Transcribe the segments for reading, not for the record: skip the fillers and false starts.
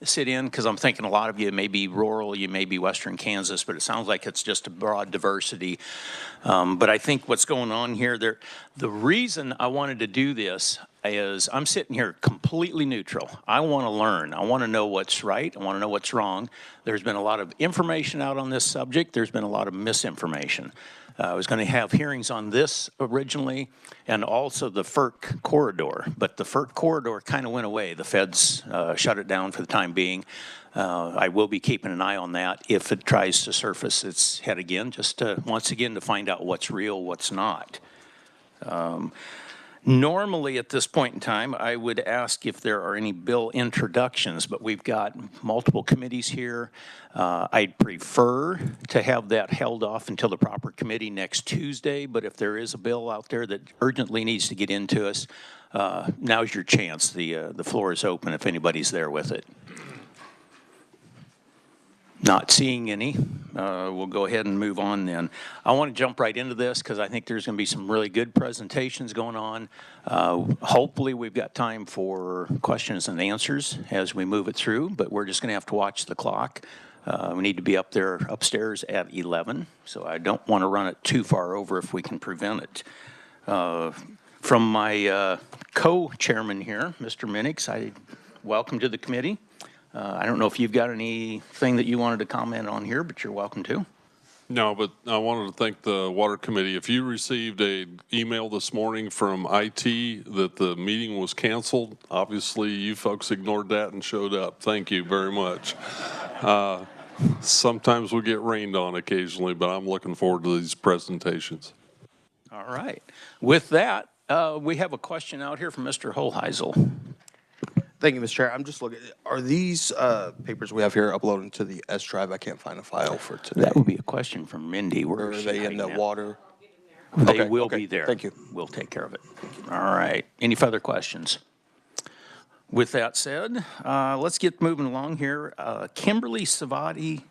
sit in, because I'm thinking a lot of you may be rural, you may be western Kansas, but it sounds like it's just a broad diversity. But I think what's going on here, the reason I wanted to do this is I'm sitting here completely neutral. I want to learn. I want to know what's right. I want to know what's wrong. There's been a lot of information out on this subject. There's been a lot of misinformation. I was going to have hearings on this originally and also the FERC corridor, but the FERC corridor kind of went away. The feds shut it down for the time being. I will be keeping an eye on that if it tries to surface its head again, just to, once again, to find out what's real, what's not. Normally at this point in time, I would ask if there are any bill introductions, but we've got multiple committees here. I'd prefer to have that held off until the proper committee next Tuesday, but if there is a bill out there that urgently needs to get into us, now's your chance. The floor is open if anybody's there with it. Not seeing any, we'll go ahead and move on then. I want to jump right into this because I think there's going to be some really good presentations going on. Hopefully we've got time for questions and answers as we move it through, but we're just going to have to watch the clock. We need to be up there upstairs at 11, so I don't want to run it too far over if we can prevent it. From my co-chairman here, Mr. Minix, welcome to the committee. I don't know if you've got anything that you wanted to comment on here, but you're welcome to. No, but I wanted to thank the Water Committee. If you received an email this morning from IT that the meeting was canceled, obviously you folks ignored that and showed up. Thank you very much. Sometimes we get rained on occasionally, but I'm looking forward to these presentations. All right. With that, we have a question out here from Mr. Holheisel. Thank you, Mr. Chair. I'm just looking. Are these papers we have here uploaded to the S drive? I can't find a file for today. That would be a question from Mindy. Where are they in the water? They will be there. Thank you. We'll take care of it. All right. Any further questions? With that said, let's get moving along here. Kimberly Savati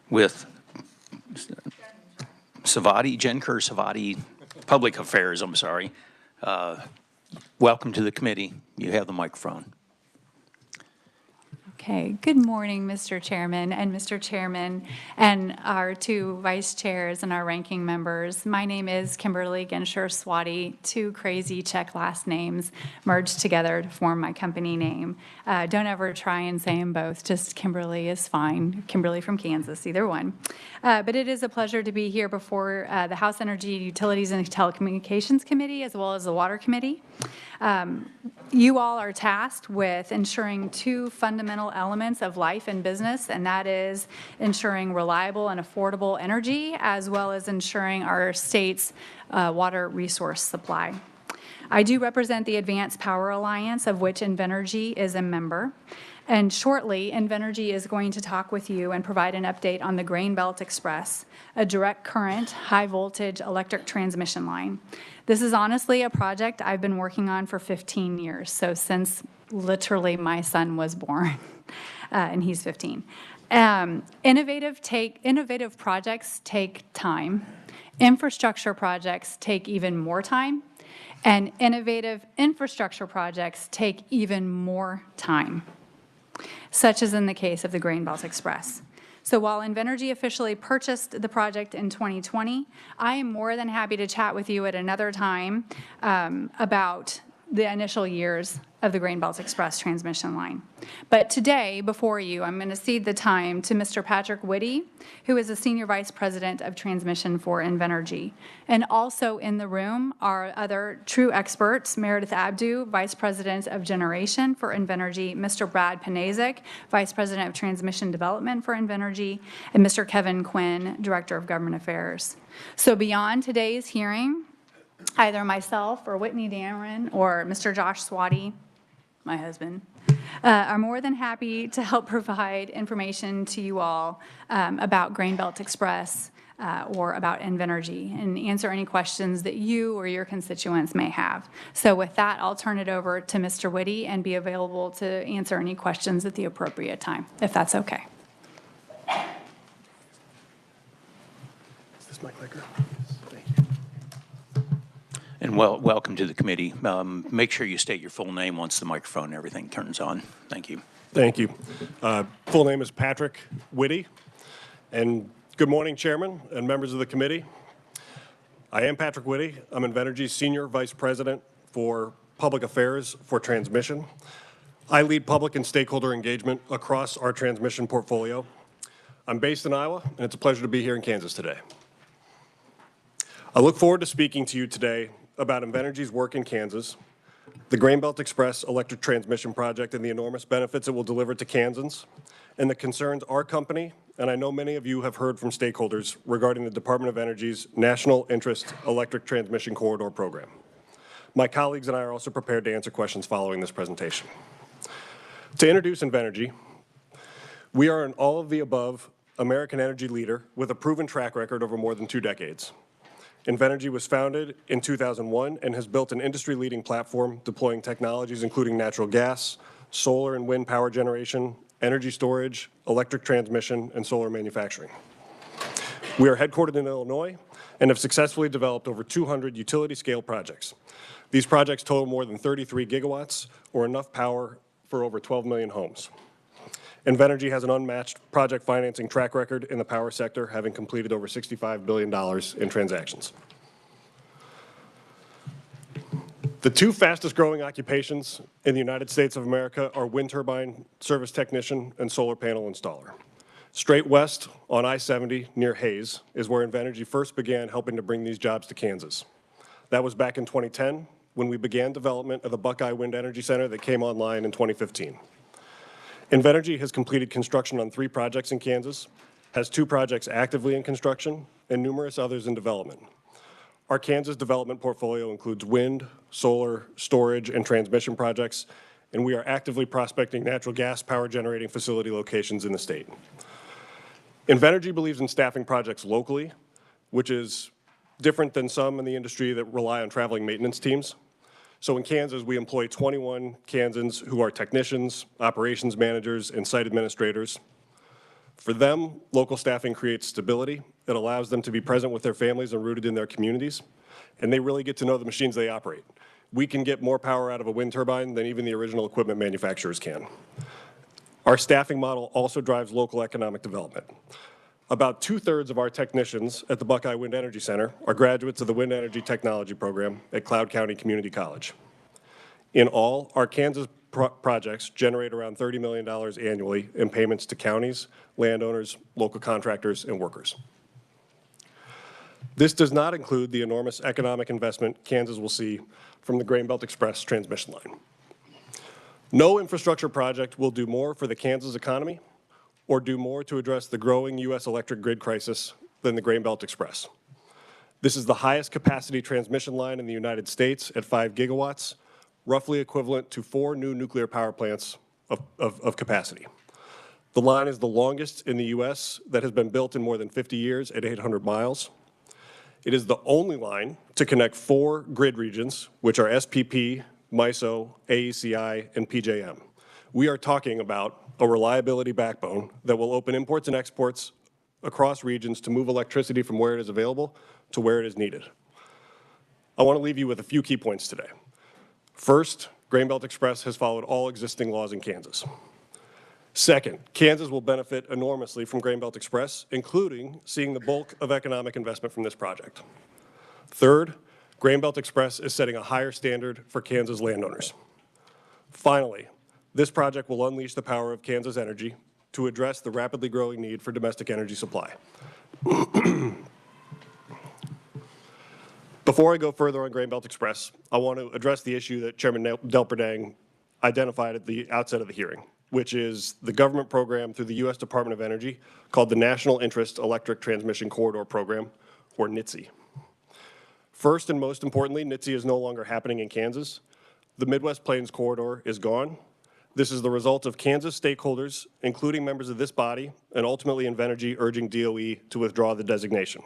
with Jen Kerr Savati, Public Affairs, I'm sorry. Welcome to the committee. You have the microphone. Okay, good morning, Mr. Chairman and our two vice chairs and our ranking members. My name is Kimberly Genscher Swati, two crazy Czech last names merged together to form my company name. Don't ever try and say them both, just Kimberly is fine. Kimberly from Kansas, either one. But it is a pleasure to be here before the House Energy, Utilities, and Telecommunications Committee, as well as the Water Committee. You all are tasked with ensuring two fundamental elements of life and business, and that is ensuring reliable and affordable energy, as well as ensuring our state's water resource supply. I do represent the Advanced Power Alliance, of which Invenergy is a member. And shortly, Invenergy is going to talk with you and provide an update on the Grain Belt Express, a direct current, high voltage electric transmission line. This is honestly a project I've been working on for 15 years, so since literally my son was born, and he's 15. Innovative projects take time. Infrastructure projects take even more time, and innovative infrastructure projects take even more time, such as in the case of the Grain Belt Express. So while Invenergy officially purchased the project in 2020, I am more than happy to chat with you at another time about the initial years of the Grain Belt Express transmission line. But today, before you, I'm going to cede the time to Mr. Patrick Whitty, who is the Senior Vice President of Transmission for Invenergy. And also in the room are other true experts, Meredith Abdu, Vice President of Generation for Invenergy, Mr. Brad Panasic, Vice President of Transmission Development for Invenergy, and Mr. Kevin Quinn, Director of Government Affairs. So beyond today's hearing, either myself or Whitney Dameron or Mr. Josh Swati, my husband, are more than happy to help provide information to you all about Grain Belt Express or about Invenergy and answer any questions that you or your constituents may have. So with that, I'll turn it over to Mr. Whitty and be available to answer any questions at the appropriate time, if that's okay. Is this my clicker? And welcome to the committee. Make sure you state your full name once the microphone and everything turns on. Thank you. Thank you. Full name is Patrick Whitty. And good morning, Chairman and members of the committee. I am Patrick Whitty. I'm Invenergy's Senior Vice President for Public Affairs for Transmission. I lead public and stakeholder engagement across our transmission portfolio. I'm based in Iowa, and it's a pleasure to be here in Kansas today. I look forward to speaking to you today about Invenergy's work in Kansas, the Grain Belt Express electric transmission project and the enormous benefits it will deliver to Kansans, and the concerns our company, and I know many of you have heard from stakeholders regarding the Department of Energy's National Interest Electric Transmission Corridor program. My colleagues and I are also prepared to answer questions following this presentation. To introduce Invenergy, we are an all-of-the-above American energy leader with a proven track record over more than 2 decades. Invenergy was founded in 2001 and has built an industry-leading platform deploying technologies including natural gas, solar and wind power generation, energy storage, electric transmission, and solar manufacturing. We are headquartered in Illinois and have successfully developed over 200 utility-scale projects. These projects total more than 33 gigawatts, or enough power for over 12 million homes. Invenergy has an unmatched project financing track record in the power sector, having completed over $65 billion in transactions. The 2 fastest growing occupations in the United States of America are wind turbine service technician and solar panel installer. Straight west on I-70 near Hayes is where Invenergy first began helping to bring these jobs to Kansas. That was back in 2010 when we began development of the Buckeye Wind Energy Center that came online in 2015. Invenergy has completed construction on 3 projects in Kansas, has 2 projects actively in construction, and numerous others in development. Our Kansas development portfolio includes wind, solar, storage, and transmission projects, and we are actively prospecting natural gas power generating facility locations in the state. Invenergy believes in staffing projects locally, which is different than some in the industry that rely on traveling maintenance teams. So in Kansas, we employ 21 Kansans who are technicians, operations managers, and site administrators. For them, local staffing creates stability. It allows them to be present with their families and rooted in their communities, and they really get to know the machines they operate. We can get more power out of a wind turbine than even the original equipment manufacturers can. Our staffing model also drives local economic development. About 2/3 of our technicians at the Buckeye Wind Energy Center are graduates of the Wind Energy Technology Program at Cloud County Community College. In all, our Kansas projects generate around $30 million annually in payments to counties, landowners, local contractors, and workers. This does not include the enormous economic investment Kansas will see from the Grain Belt Express transmission line. No infrastructure project will do more for the Kansas economy or do more to address the growing U.S. electric grid crisis than the Grain Belt Express. This is the highest capacity transmission line in the United States at 5 gigawatts, roughly equivalent to 4 new nuclear power plants of capacity. The line is the longest in the U.S. that has been built in more than 50 years at 800 miles. It is the only line to connect 4 grid regions, which are SPP, MISO, AECI, and PJM. We are talking about a reliability backbone that will open imports and exports across regions to move electricity from where it is available to where it is needed. I want to leave you with a few key points today. First, Grain Belt Express has followed all existing laws in Kansas. Second, Kansas will benefit enormously from Grain Belt Express, including seeing the bulk of economic investment from this project. Third, Grain Belt Express is setting a higher standard for Kansas landowners. Finally, this project will unleash the power of Kansas energy to address the rapidly growing need for domestic energy supply. Before I go further on Grain Belt Express, I want to address the issue that Chairman Delperdang identified at the outset of the hearing, which is the government program through the U.S. Department of Energy called the National Interest Electric Transmission Corridor Program, or NIETC. First and most importantly, NIETC is no longer happening in Kansas. The Midwest Plains Corridor is gone. This is the result of Kansas stakeholders, including members of this body, and ultimately Invenergy urging DOE to withdraw the designation.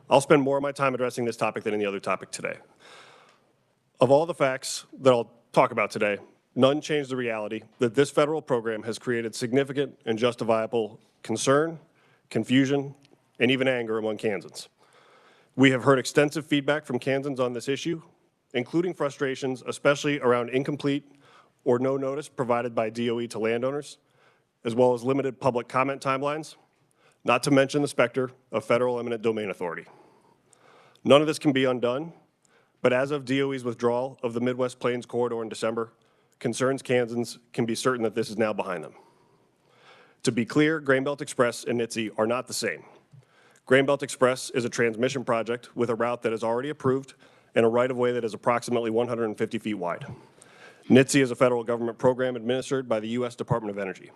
I'll spend more of my time addressing this topic than any other topic today. Of all the facts that I'll talk about today, none change the reality that this federal program has created significant and justifiable concern, confusion, and even anger among Kansans. We have heard extensive feedback from Kansans on this issue, including frustrations, especially around incomplete or no notice provided by DOE to landowners, as well as limited public comment timelines, not to mention the specter of federal eminent domain authority. None of this can be undone, but as of DOE's withdrawal of the Midwest Plains corridor in December, concerns Kansans can be certain that this is now behind them. To be clear, Grainbelt Express and NIETC are not the same. Grainbelt Express is a transmission project with a route that is already approved and a right-of-way that is approximately 150 feet wide. NIETC is a federal government program administered by the U.S. Department of Energy.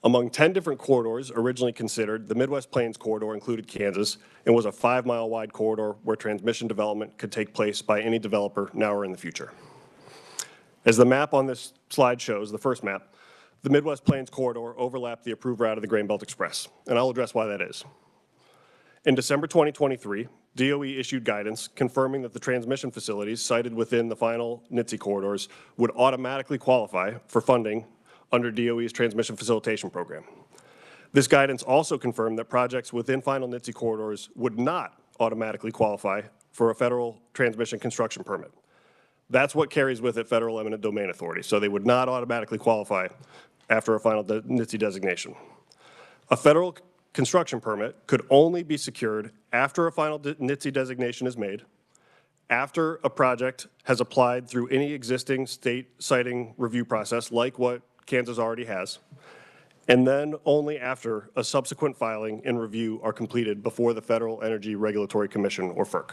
Among 10 different corridors originally considered, the Midwest Plains corridor included Kansas and was a 5-mile wide corridor where transmission development could take place by any developer now or in the future. As the map on this slide shows, the first map, the Midwest Plains corridor overlapped the approved route of the Grainbelt Express, and I'll address why that is. In December 2023, DOE issued guidance confirming that the transmission facilities cited within the final NIETC corridors would automatically qualify for funding under DOE's transmission facilitation program. This guidance also confirmed that projects within final NIETC corridors would not automatically qualify for a federal transmission construction permit. That's what carries with it federal eminent domain authority, so they would not automatically qualify after a final NIETC designation. A federal construction permit could only be secured after a final NIETC designation is made, after a project has applied through any existing state siting review process like what Kansas already has, and then only after a subsequent filing and review are completed before the Federal Energy Regulatory Commission, or FERC.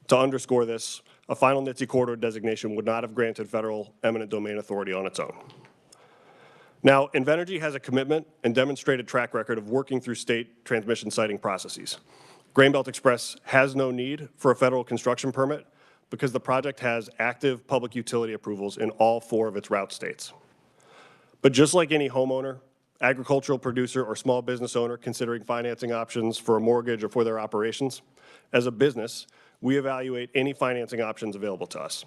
To underscore this, a final NIETC corridor designation would not have granted federal eminent domain authority on its own. Now, Invenergy has a commitment and demonstrated track record of working through state transmission siting processes. Grainbelt Express has no need for a federal construction permit because the project has active public utility approvals in all 4 of its route states. But just like any homeowner, agricultural producer, or small business owner considering financing options for a mortgage or for their operations, as a business, we evaluate any financing options available to us.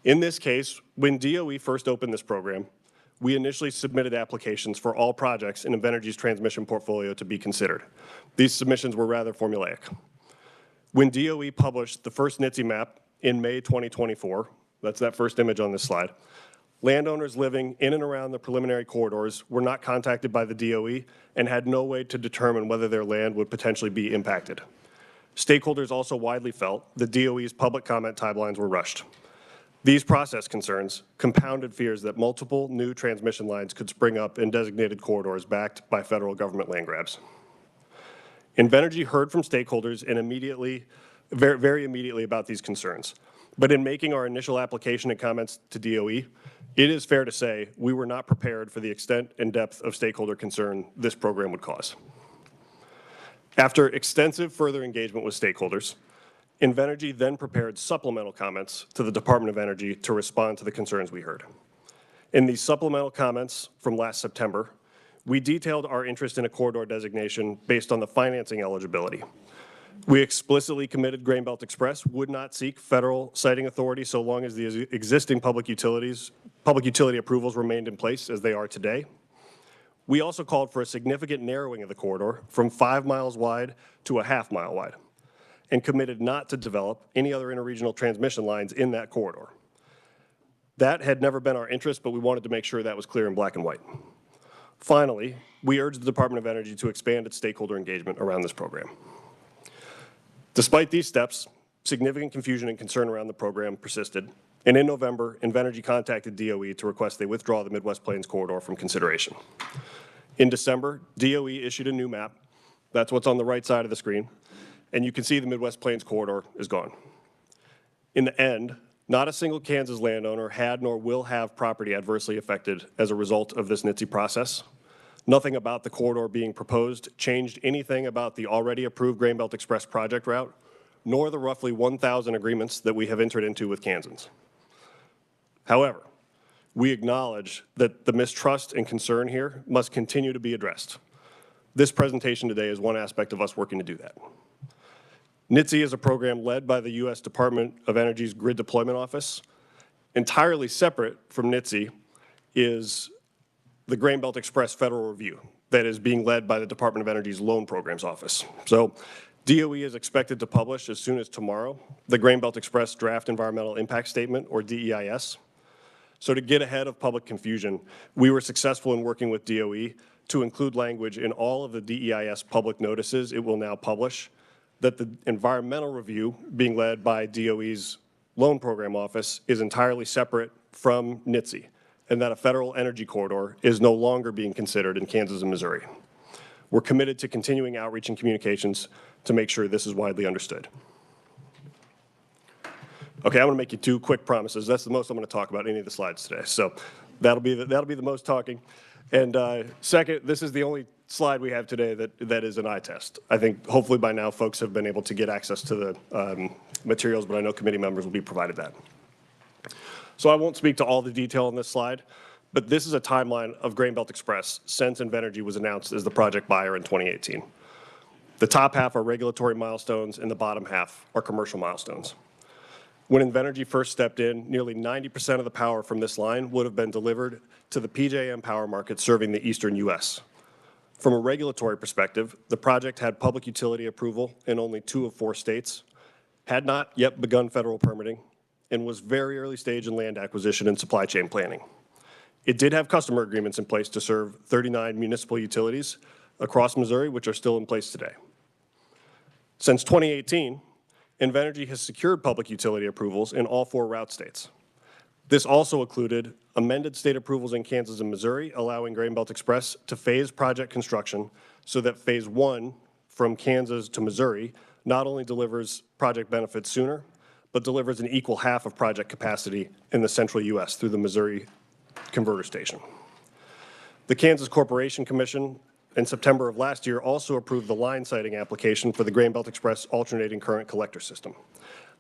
In this case, when DOE first opened this program, we initially submitted applications for all projects in Invenergy's transmission portfolio to be considered. These submissions were rather formulaic. When DOE published the first NIETC map in May 2024, that's that first image on this slide, landowners living in and around the preliminary corridors were not contacted by the DOE and had no way to determine whether their land would potentially be impacted. Stakeholders also widely felt that DOE's public comment timelines were rushed. These process concerns compounded fears that multiple new transmission lines could spring up in designated corridors backed by federal government land grabs. Invenergy heard from stakeholders and very immediately about these concerns. But in making our initial application and comments to DOE, it is fair to say we were not prepared for the extent and depth of stakeholder concern this program would cause. After extensive further engagement with stakeholders, Invenergy then prepared supplemental comments to the Department of Energy to respond to the concerns we heard. In these supplemental comments from last September, we detailed our interest in a corridor designation based on the financing eligibility. We explicitly committed Grainbelt Express would not seek federal siting authority so long as the existing public utility approvals remained in place as they are today. We also called for a significant narrowing of the corridor from 5 miles wide to a half mile wide, and committed not to develop any other interregional transmission lines in that corridor. That had never been our interest, but we wanted to make sure that was clear in black and white. Finally, we urged the Department of Energy to expand its stakeholder engagement around this program. Despite these steps, significant confusion and concern around the program persisted, and in November, Invenergy contacted DOE to request they withdraw the Midwest Plains corridor from consideration. In December, DOE issued a new map. That's what's on the right side of the screen, and you can see the Midwest Plains corridor is gone. In the end, not a single Kansas landowner had nor will have property adversely affected as a result of this NIETC process. Nothing about the corridor being proposed changed anything about the already approved Grainbelt Express project route, nor the roughly 1,000 agreements that we have entered into with Kansans. However, we acknowledge that the mistrust and concern here must continue to be addressed. This presentation today is one aspect of us working to do that. NIETC is a program led by the U.S. Department of Energy's Grid Deployment Office. Entirely separate from NIETC is the Grainbelt Express Federal Review that is being led by the Department of Energy's Loan Programs Office. So DOE is expected to publish as soon as tomorrow the Grain Belt Express Draft Environmental Impact Statement, or DEIS. So to get ahead of public confusion, we were successful in working with DOE to include language in all of the DEIS public notices it will now publish, that the environmental review being led by DOE's Loan Program Office is entirely separate from NIETC, and that a federal energy corridor is no longer being considered in Kansas and Missouri. We're committed to continuing outreach and communications to make sure this is widely understood. Okay, I'm going to make you two quick promises. That's the most I'm going to talk about in any of the slides today. So that'll be the most talking. And second, this is the only slide we have today that is an eye test. I think hopefully by now folks have been able to get access to the materials, but I know committee members will be provided that. So I won't speak to all the detail on this slide, but this is a timeline of Grain Belt Express since Invenergy was announced as the project buyer in 2018. The top half are regulatory milestones and the bottom half are commercial milestones. When Invenergy first stepped in, nearly 90% of the power from this line would have been delivered to the PJM power market serving the eastern U.S. From a regulatory perspective, the project had public utility approval in only 2 of 4 states, had not yet begun federal permitting, and was very early stage in land acquisition and supply chain planning. It did have customer agreements in place to serve 39 municipal utilities across Missouri, which are still in place today. Since 2018, Invenergy has secured public utility approvals in all 4 route states. This also included amended state approvals in Kansas and Missouri, allowing Grain Belt Express to phase project construction so that phase 1 from Kansas to Missouri not only delivers project benefits sooner, but delivers an equal half of project capacity in the central U.S. through the Missouri converter station. The Kansas Corporation Commission in September of last year also approved the line siting application for the Grain Belt Express alternating current collector system.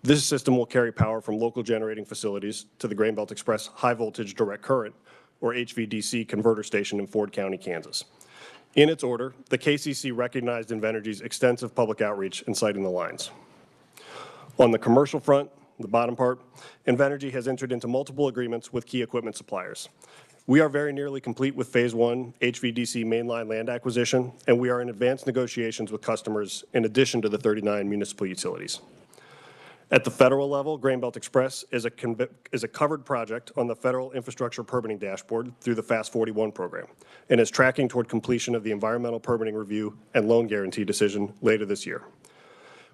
This system will carry power from local generating facilities to the Grain Belt Express high voltage direct current, or HVDC, converter station in Ford County, Kansas. In its order, the KCC recognized Invenergy's extensive public outreach in siting the lines. On the commercial front, the bottom part, Invenergy has entered into multiple agreements with key equipment suppliers. We are very nearly complete with phase 1 HVDC mainline land acquisition, and we are in advanced negotiations with customers in addition to the 39 municipal utilities. At the federal level, Grain Belt Express is a covered project on the Federal Infrastructure Permitting Dashboard through the FAST 41 program, and is tracking toward completion of the environmental permitting review and loan guarantee decision later this year.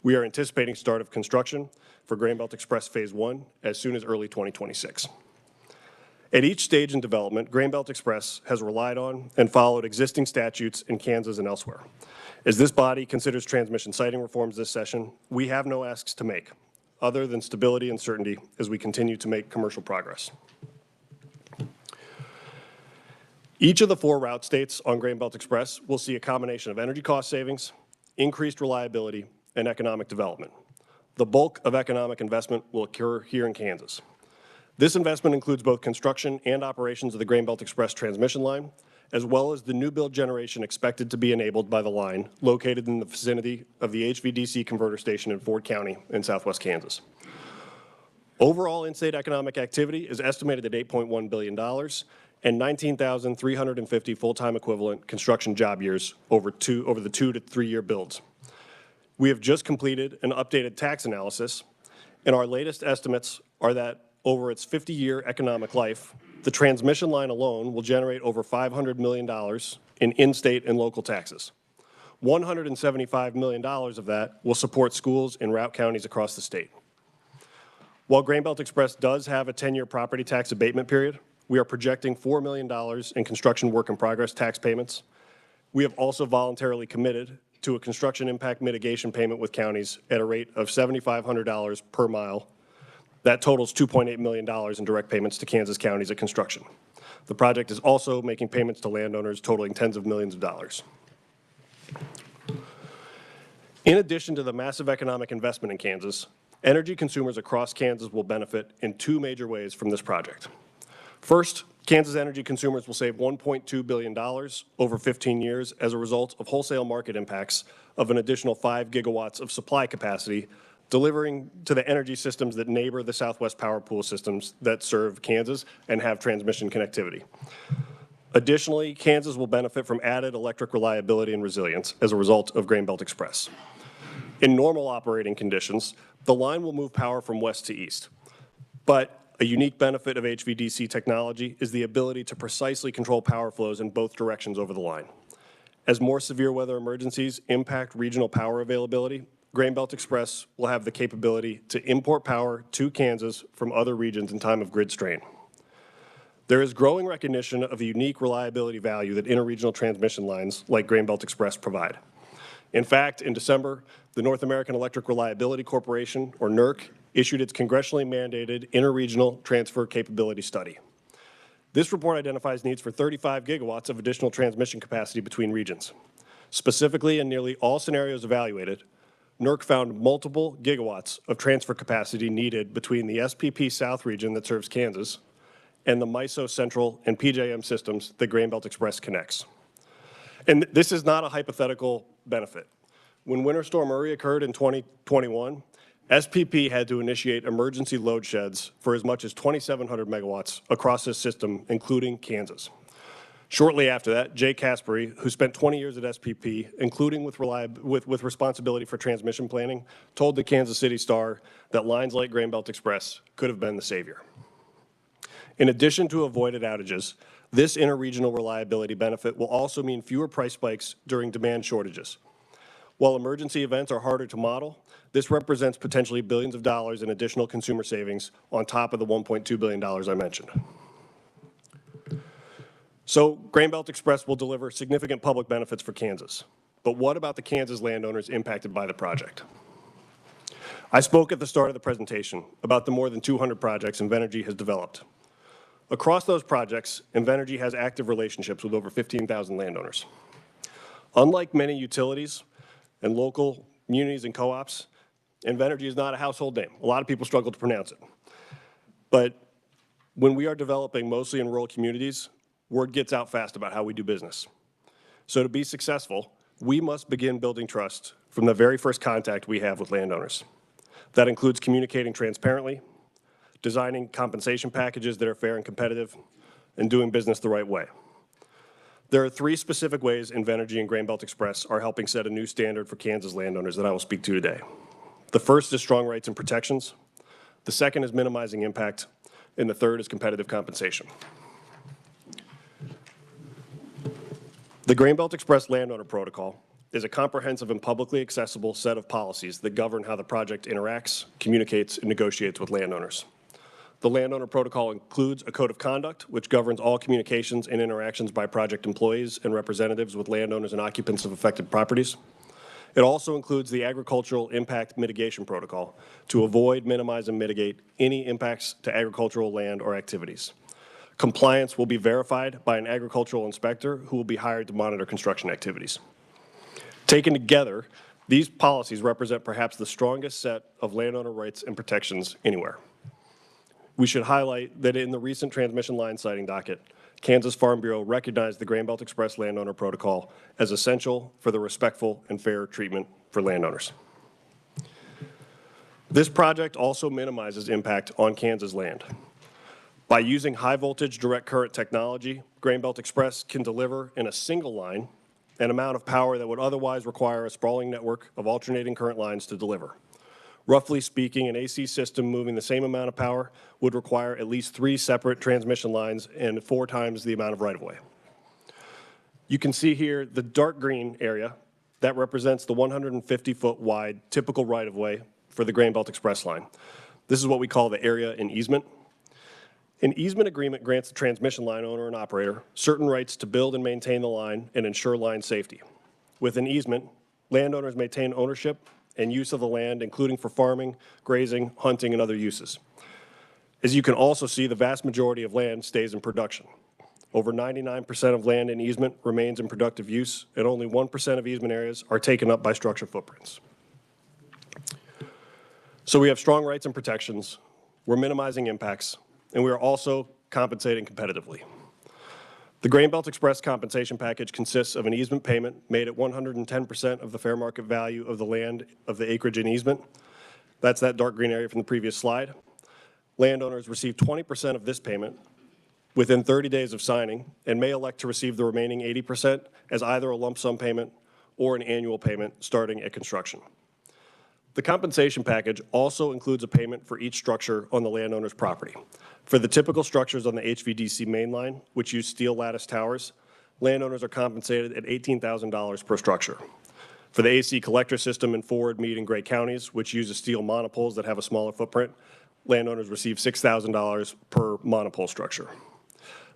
We are anticipating start of construction for Grain Belt Express Phase 1 as soon as early 2026. At each stage in development, Grain Belt Express has relied on and followed existing statutes in Kansas and elsewhere. As this body considers transmission siting reforms this session, we have no asks to make, other than stability and certainty as we continue to make commercial progress. Each of the 4 route states on Grain Belt Express will see a combination of energy cost savings, increased reliability, and economic development. The bulk of economic investment will occur here in Kansas. This investment includes both construction and operations of the Grain Belt Express transmission line, as well as the new build generation expected to be enabled by the line located in the vicinity of the HVDC converter station in Ford County in southwest Kansas. Overall in-state economic activity is estimated at $8.1 billion and 19,350 full-time equivalent construction job years over the 2 to 3 year builds. We have just completed an updated tax analysis, and our latest estimates are that over its 50-year economic life, the transmission line alone will generate over $500 million in in-state and local taxes. $175 million of that will support schools in route counties across the state. While Grain Belt Express does have a 10-year property tax abatement period, we are projecting $4 million in construction work in progress tax payments. We have also voluntarily committed to a construction impact mitigation payment with counties at a rate of $7,500 per mile. That totals $2.8 million in direct payments to Kansas counties at construction. The project is also making payments to landowners totaling tens of millions of dollars. In addition to the massive economic investment in Kansas, energy consumers across Kansas will benefit in 2 major ways from this project. First, Kansas energy consumers will save $1.2 billion over 15 years as a result of wholesale market impacts of an additional 5 gigawatts of supply capacity delivering to the energy systems that neighbor the Southwest Power Pool systems that serve Kansas and have transmission connectivity. Additionally, Kansas will benefit from added electric reliability and resilience as a result of Grain Belt Express. In normal operating conditions, the line will move power from west to east. But a unique benefit of HVDC technology is the ability to precisely control power flows in both directions over the line. As more severe weather emergencies impact regional power availability, Grain Belt Express will have the capability to import power to Kansas from other regions in time of grid strain. There is growing recognition of the unique reliability value that interregional transmission lines like Grain Belt Express provide. In fact, in December, the North American Electric Reliability Corporation, or NERC, issued its congressionally mandated interregional transfer capability study. This report identifies needs for 35 gigawatts of additional transmission capacity between regions. Specifically, in nearly all scenarios evaluated, NERC found multiple gigawatts of transfer capacity needed between the SPP South region that serves Kansas and the MISO Central and PJM systems that Grain Belt Express connects. And this is not a hypothetical benefit. When Winter Storm Uri occurred in 2021, SPP had to initiate emergency load sheds for as much as 2,700 megawatts across this system, including Kansas. Shortly after that, Jay Caspery, who spent 20 years at SPP, including with responsibility for transmission planning, told the Kansas City Star that lines like Grain Belt Express could have been the savior. In addition to avoided outages, this interregional reliability benefit will also mean fewer price spikes during demand shortages. While emergency events are harder to model, this represents potentially billions of dollars in additional consumer savings on top of the $1.2 billion I mentioned. So Grain Belt Express will deliver significant public benefits for Kansas. But what about the Kansas landowners impacted by the project? I spoke at the start of the presentation about the more than 200 projects Invenergy has developed. Across those projects, Invenergy has active relationships with over 15,000 landowners. Unlike many utilities and local communities and co-ops, Invenergy is not a household name. A lot of people struggle to pronounce it. But when we are developing mostly in rural communities, word gets out fast about how we do business. So to be successful, we must begin building trust from the very first contact we have with landowners. That includes communicating transparently, designing compensation packages that are fair and competitive, and doing business the right way. There are three specific ways Invenergy and Grain Belt Express are helping set a new standard for Kansas landowners that I will speak to today. The first is strong rights and protections. The second is minimizing impact. And the third is competitive compensation. The Grain Belt Express Landowner Protocol is a comprehensive and publicly accessible set of policies that govern how the project interacts, communicates, and negotiates with landowners. The Landowner Protocol includes a code of conduct, which governs all communications and interactions by project employees and representatives with landowners and occupants of affected properties. It also includes the Agricultural Impact Mitigation Protocol to avoid, minimize, and mitigate any impacts to agricultural land or activities. Compliance will be verified by an agricultural inspector who will be hired to monitor construction activities. Taken together, these policies represent perhaps the strongest set of landowner rights and protections anywhere. We should highlight that in the recent transmission line siting docket, Kansas Farm Bureau recognized the Grain Belt Express Landowner Protocol as essential for the respectful and fair treatment for landowners. This project also minimizes impact on Kansas land. By using high-voltage direct current technology, Grain Belt Express can deliver in a single line an amount of power that would otherwise require a sprawling network of alternating current lines to deliver. Roughly speaking, an AC system moving the same amount of power would require at least 3 separate transmission lines and 4 times the amount of right-of-way. You can see here the dark green area that represents the 150-foot wide typical right-of-way for the Grain Belt Express line. This is what we call the area in easement. An easement agreement grants the transmission line owner and operator certain rights to build and maintain the line and ensure line safety. With an easement, landowners maintain ownership and use of the land, including for farming, grazing, hunting, and other uses. As you can also see, the vast majority of land stays in production. Over 99% of land in easement remains in productive use, and only 1% of easement areas are taken up by structure footprints. So we have strong rights and protections, we're minimizing impacts, and we are also compensating competitively. The Grain Belt Express compensation package consists of an easement payment made at 110% of the fair market value of the land of the acreage in easement. That's that dark green area from the previous slide. Landowners receive 20% of this payment within 30 days of signing and may elect to receive the remaining 80% as either a lump sum payment or an annual payment starting at construction. The compensation package also includes a payment for each structure on the landowner's property. For the typical structures on the HVDC main line, which use steel lattice towers, landowners are compensated at $18,000 per structure. For the AC collector system in Ford, Meade, and Gray counties, which uses steel monopoles that have a smaller footprint, landowners receive $6,000 per monopole structure.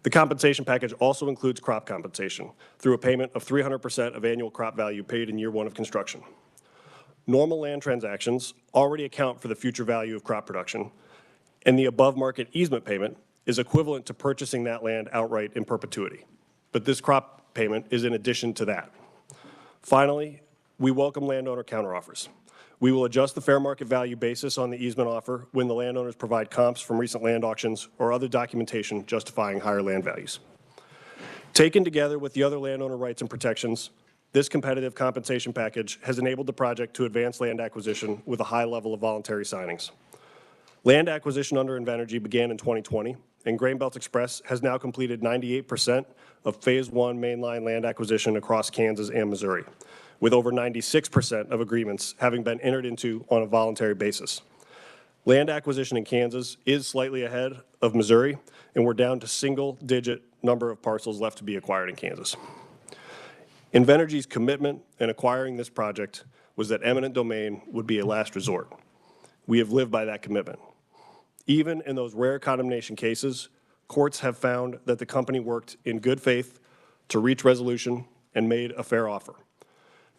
The compensation package also includes crop compensation through a payment of 300% of annual crop value paid in year one of construction. Normal land transactions already account for the future value of crop production, and the above-market easement payment is equivalent to purchasing that land outright in perpetuity. But this crop payment is in addition to that. Finally, we welcome landowner counteroffers. We will adjust the fair market value basis on the easement offer when the landowners provide comps from recent land auctions or other documentation justifying higher land values. Taken together with the other landowner rights and protections, this competitive compensation package has enabled the project to advance land acquisition with a high level of voluntary signings. Land acquisition under Invenergy began in 2020, and Grain-Belt Express has now completed 98% of Phase 1 mainline land acquisition across Kansas and Missouri, with over 96% of agreements having been entered into on a voluntary basis. Land acquisition in Kansas is slightly ahead of Missouri, and we're down to single-digit number of parcels left to be acquired in Kansas. Invenergy's commitment in acquiring this project was that eminent domain would be a last resort. We have lived by that commitment. Even in those rare condemnation cases, courts have found that the company worked in good faith to reach resolution and made a fair offer.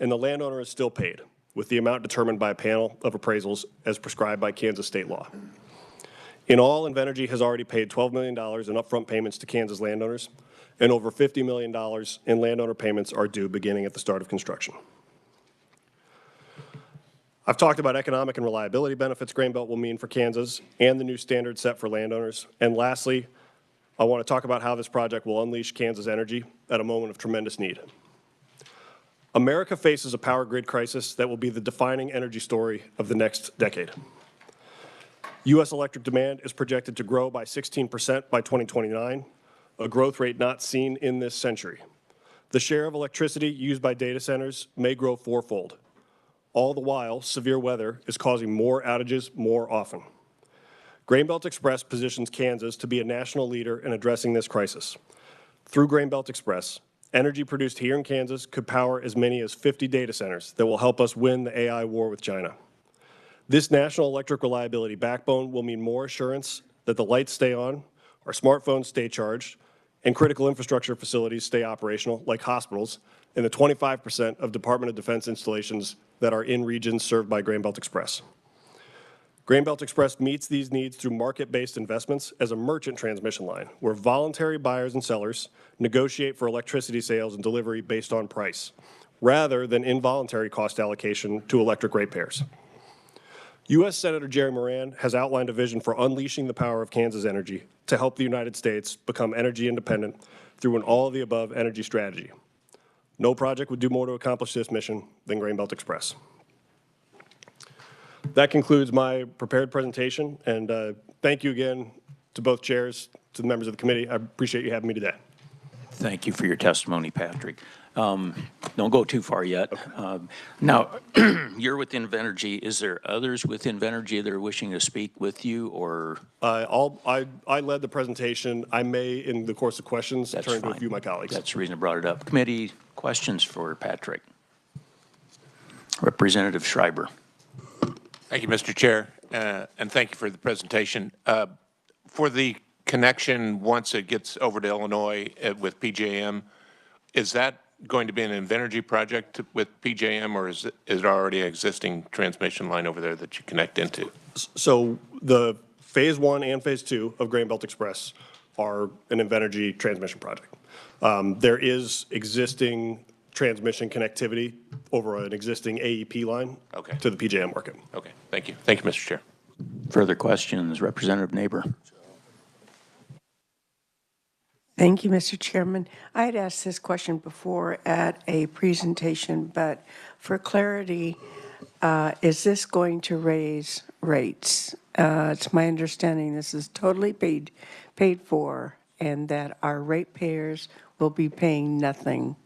And the landowner is still paid, with the amount determined by a panel of appraisals as prescribed by Kansas state law. In all, Invenergy has already paid $12 million in upfront payments to Kansas landowners, and over $50 million in landowner payments are due beginning at the start of construction. I've talked about economic and reliability benefits Grain-Belt will mean for Kansas and the new standards set for landowners. And lastly, I want to talk about how this project will unleash Kansas energy at a moment of tremendous need. America faces a power grid crisis that will be the defining energy story of the next decade. U.S. electric demand is projected to grow by 16% by 2029, a growth rate not seen in this century. The share of electricity used by data centers may grow fourfold. All the while, severe weather is causing more outages more often. Grain-Belt Express positions Kansas to be a national leader in addressing this crisis. Through Grain-Belt Express, energy produced here in Kansas could power as many as 50 data centers that will help us win the AI war with China. This national electric reliability backbone will mean more assurance that the lights stay on, our smartphones stay charged, and critical infrastructure facilities stay operational, like hospitals, and the 25% of Department of Defense installations that are in regions served by Grain-Belt Express. Grain-Belt Express meets these needs through market-based investments as a merchant transmission line, where voluntary buyers and sellers negotiate for electricity sales and delivery based on price, rather than involuntary cost allocation to electric ratepayers. U.S. Senator Jerry Moran has outlined a vision for unleashing the power of Kansas energy to help the United States become energy independent through an all-of-the-above energy strategy. No project would do more to accomplish this mission than Grain-Belt Express. That concludes my prepared presentation, and thank you again to both chairs, to the members of the committee. I appreciate you having me today. Thank you for your testimony, Patrick. Don't go too far yet. Now, you're with Invenergy. Is there others with Invenergy that are wishing to speak with you, or? I led the presentation. I may, in the course of questions, That's turn to a fine. few of my colleagues. That's the reason I brought it up. Committee questions for Patrick. Representative Schreiber. Thank you, Mr. Chair, and thank you for the presentation. For the connection, once it gets over to Illinois with PJM, is that going to be an Invenergy project with PJM, or is it already an existing transmission line over there that you connect into? So the Phase 1 and Phase 2 of Grain-Belt Express are an Invenergy transmission project. There is existing transmission connectivity over an existing AEP line to the PJM market. Okay, thank you. Thank you, Mr. Chair. Further questions, Representative Neighbor. Thank you, Mr. Chairman. I had asked this question before at a presentation, but for clarity, is this going to raise rates? It's my understanding this is totally paid for, and that our ratepayers will be paying nothing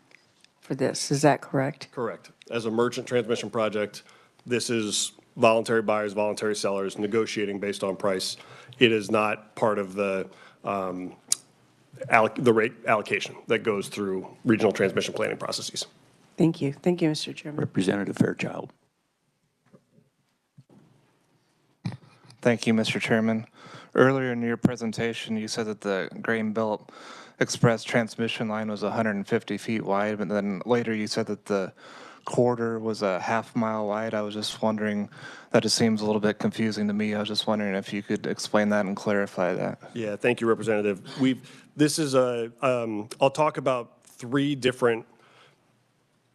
for this. Is that correct? Correct. As a merchant transmission project, this is voluntary buyers, voluntary sellers, negotiating based on price. It is not part of the rate allocation that goes through regional transmission planning processes. Thank you. Thank you, Mr. Chairman. Representative Fairchild. Thank you, Mr. Chairman. Earlier in your presentation, you said that the Grain Belt Express transmission line was 150 feet wide, but then later you said that the corridor was a half-mile wide. I was just wondering, that just seems a little bit confusing to me. I was just wondering if you could explain that and clarify that. Yeah, thank you, Representative. This is I'll talk about 3 different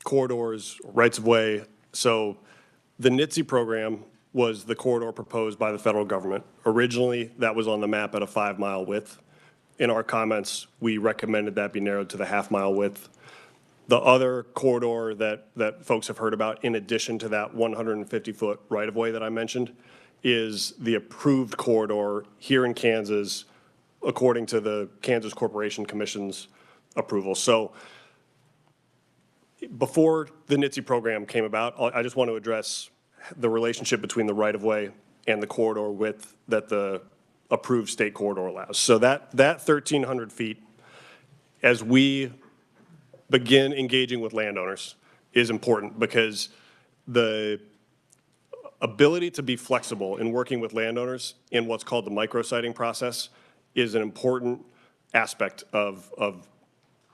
corridors, rights-of-way. So the NIETC program was the corridor proposed by the federal government. Originally, that was on the map at a 5-mile width. In our comments, we recommended that be narrowed to the half-mile width. The other corridor that folks have heard about, in addition to that 150-foot right-of-way that I mentioned, is the approved corridor here in Kansas, according to the Kansas Corporation Commission's approval. So before the NIETC program came about, I just want to address the relationship between the right-of-way and the corridor width that the approved state corridor allows. So that 1,300 feet, as we begin engaging with landowners, is important because the ability to be flexible in working with landowners in what's called the micrositing process is an important aspect of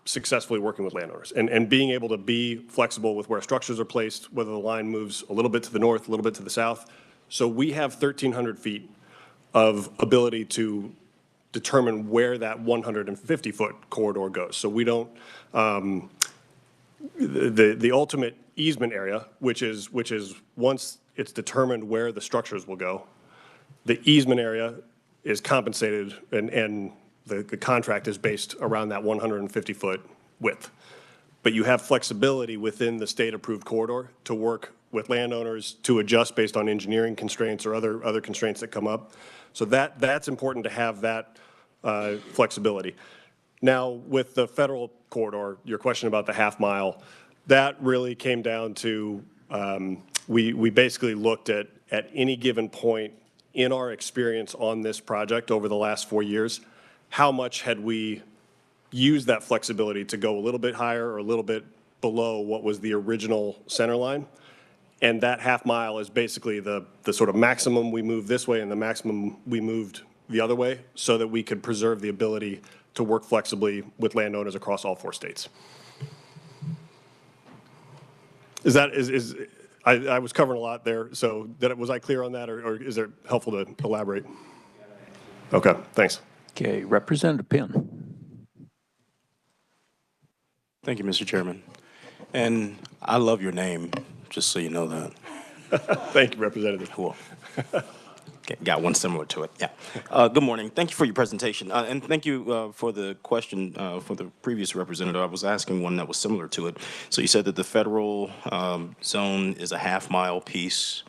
successfully working with landowners and being able to be flexible with where structures are placed, whether the line moves a little bit to the north, a little bit to the south. So we have 1,300 feet of ability to determine where that 150-foot corridor goes. So we don't, the ultimate easement area, which is once it's determined where the structures will go, the easement area is compensated and the contract is based around that 150-foot width. But you have flexibility within the state-approved corridor to work with landowners to adjust based on engineering constraints or other constraints that come up. So that's important to have that flexibility. Now, with the federal corridor, your question about the half mile, that really came down to, we basically looked at any given point in our experience on this project over the last 4 years, how much had we used that flexibility to go a little bit higher or a little bit below what was the original center line. And that half mile is basically the sort of maximum we moved this way and the maximum we moved the other way so that we could preserve the ability to work flexibly with landowners across all 4 states. I was covering a lot there, so was I clear on that, or is it helpful to elaborate? Okay, thanks. Okay, Representative Penn. Thank you, Mr. Chairman. And I love your name, just so you know that. Thank you, Representative. Cool. Okay, got one similar to it, yeah. Good morning. Thank you for your presentation. And thank you for the question for the previous representative. I was asking one that was similar to it. So you said that the federal zone is a half-mile piece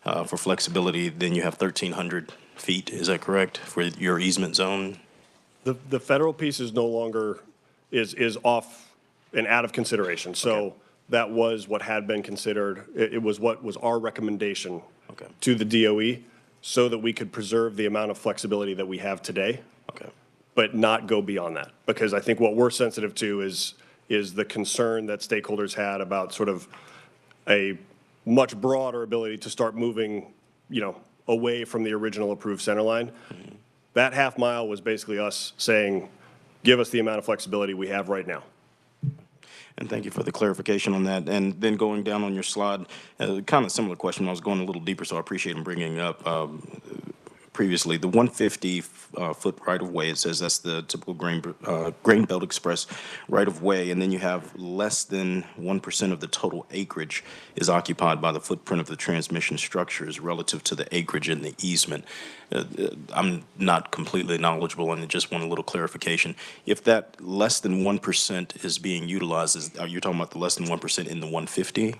for flexibility. Then you have 1,300 feet, is that correct, for your easement zone? The federal piece is no longer, is off and out of consideration. So okay. That was what had been considered. It was what was our recommendation okay. to the DOE so that we could preserve the amount of flexibility that we have today, okay. but not go beyond that. Because I think what we're sensitive to is the concern that stakeholders had about sort of a much broader ability to start moving, away from the original approved center line. Mm-hmm. That half mile was basically us saying, give us the amount of flexibility we have right now. And thank you for the clarification on that. And then going down on your slide, kind of similar question. I was going a little deeper, so I appreciate him bringing up previously. The 150-foot right-of-way, it says that's the typical Grain Belt Express right-of-way, and then you have less than 1% of the total acreage is occupied by the footprint of the transmission structures relative to the acreage in the easement. I'm not completely knowledgeable and just want a little clarification. If that less than 1% is being utilized, are you talking about the less than 1% in the 150?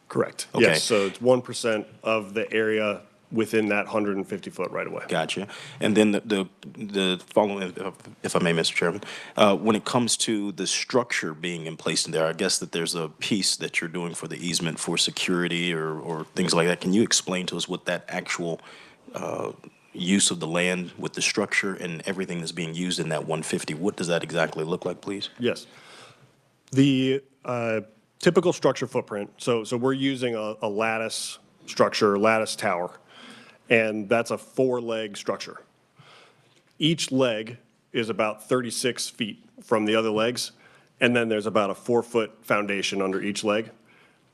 Correct. Okay. Yes, so it's 1% of the area within that 150-foot right-of-way. Gotcha. And then the following, if I may, Mr. Chairman, when it comes to the structure being in place in there, I guess that there's a piece that you're doing for the easement for security or things like that. Can you explain to us what that actual use of the land with the structure and everything that's being used in that 150, what does that exactly look like, please? Yes. The typical structure footprint, so we're using a lattice structure, lattice tower, and that's a 4-leg structure. Each leg is about 36 feet from the other legs, and then there's about a 4-foot foundation under each leg.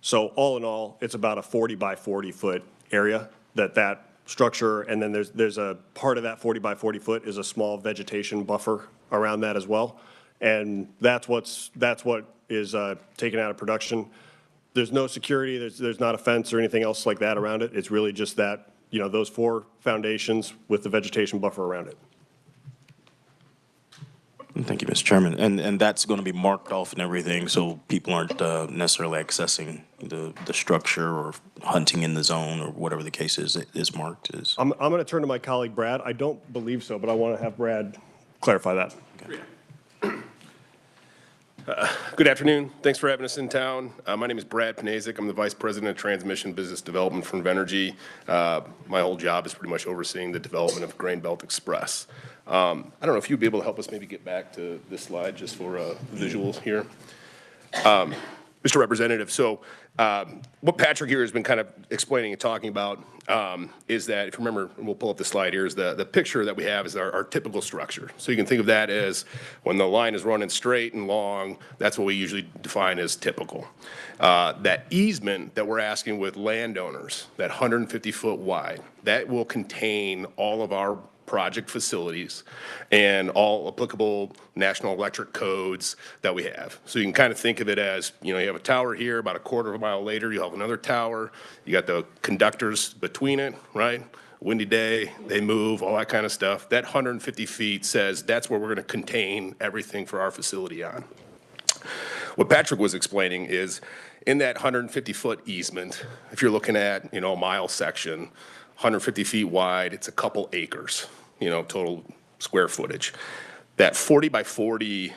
So all in all, it's about a 40 by 40 foot area that structure, and then there's a part of that 40 by 40 foot is a small vegetation buffer around that as well. And that's what is taken out of production. There's no security, there's not a fence or anything else like that around it. It's really just that, those 4 foundations with the vegetation buffer around it. Thank you, Mr. Chairman. And that's going to be marked off and everything, so people aren't necessarily accessing the structure or hunting in the zone or whatever the case is marked as. I'm going to turn to my colleague Brad. I don't believe so, but I want to have Brad clarify that. Good afternoon. Thanks for having us in town. My name is Brad Panazik. I'm the Vice President of Transmission Business Development for Invenergy. My whole job is pretty much overseeing the development of Grain Belt Express. I don't know if you'd be able to help us maybe get back to this slide just for visuals here. Mr. Representative, so what Patrick here has been kind of explaining and talking about is that, if you remember, and we'll pull up the slide here, is the picture that we have is our typical structure. So you can think of that as when the line is running straight and long, that's what we usually define as typical. That easement that we're asking with landowners, that 150-foot wide, that will contain all of our project facilities and all applicable national electric codes that we have. So you can kind of think of it as, you have a tower here, about a quarter of a mile later, you have another tower, you got the conductors between it, right? Windy day, they move, all that kind of stuff. That 150 feet says that's where we're going to contain everything for our facility on. What Patrick was explaining is in that 150-foot easement, if you're looking at, a mile section, 150 feet wide, it's a couple acres, total square footage. That 40 by 40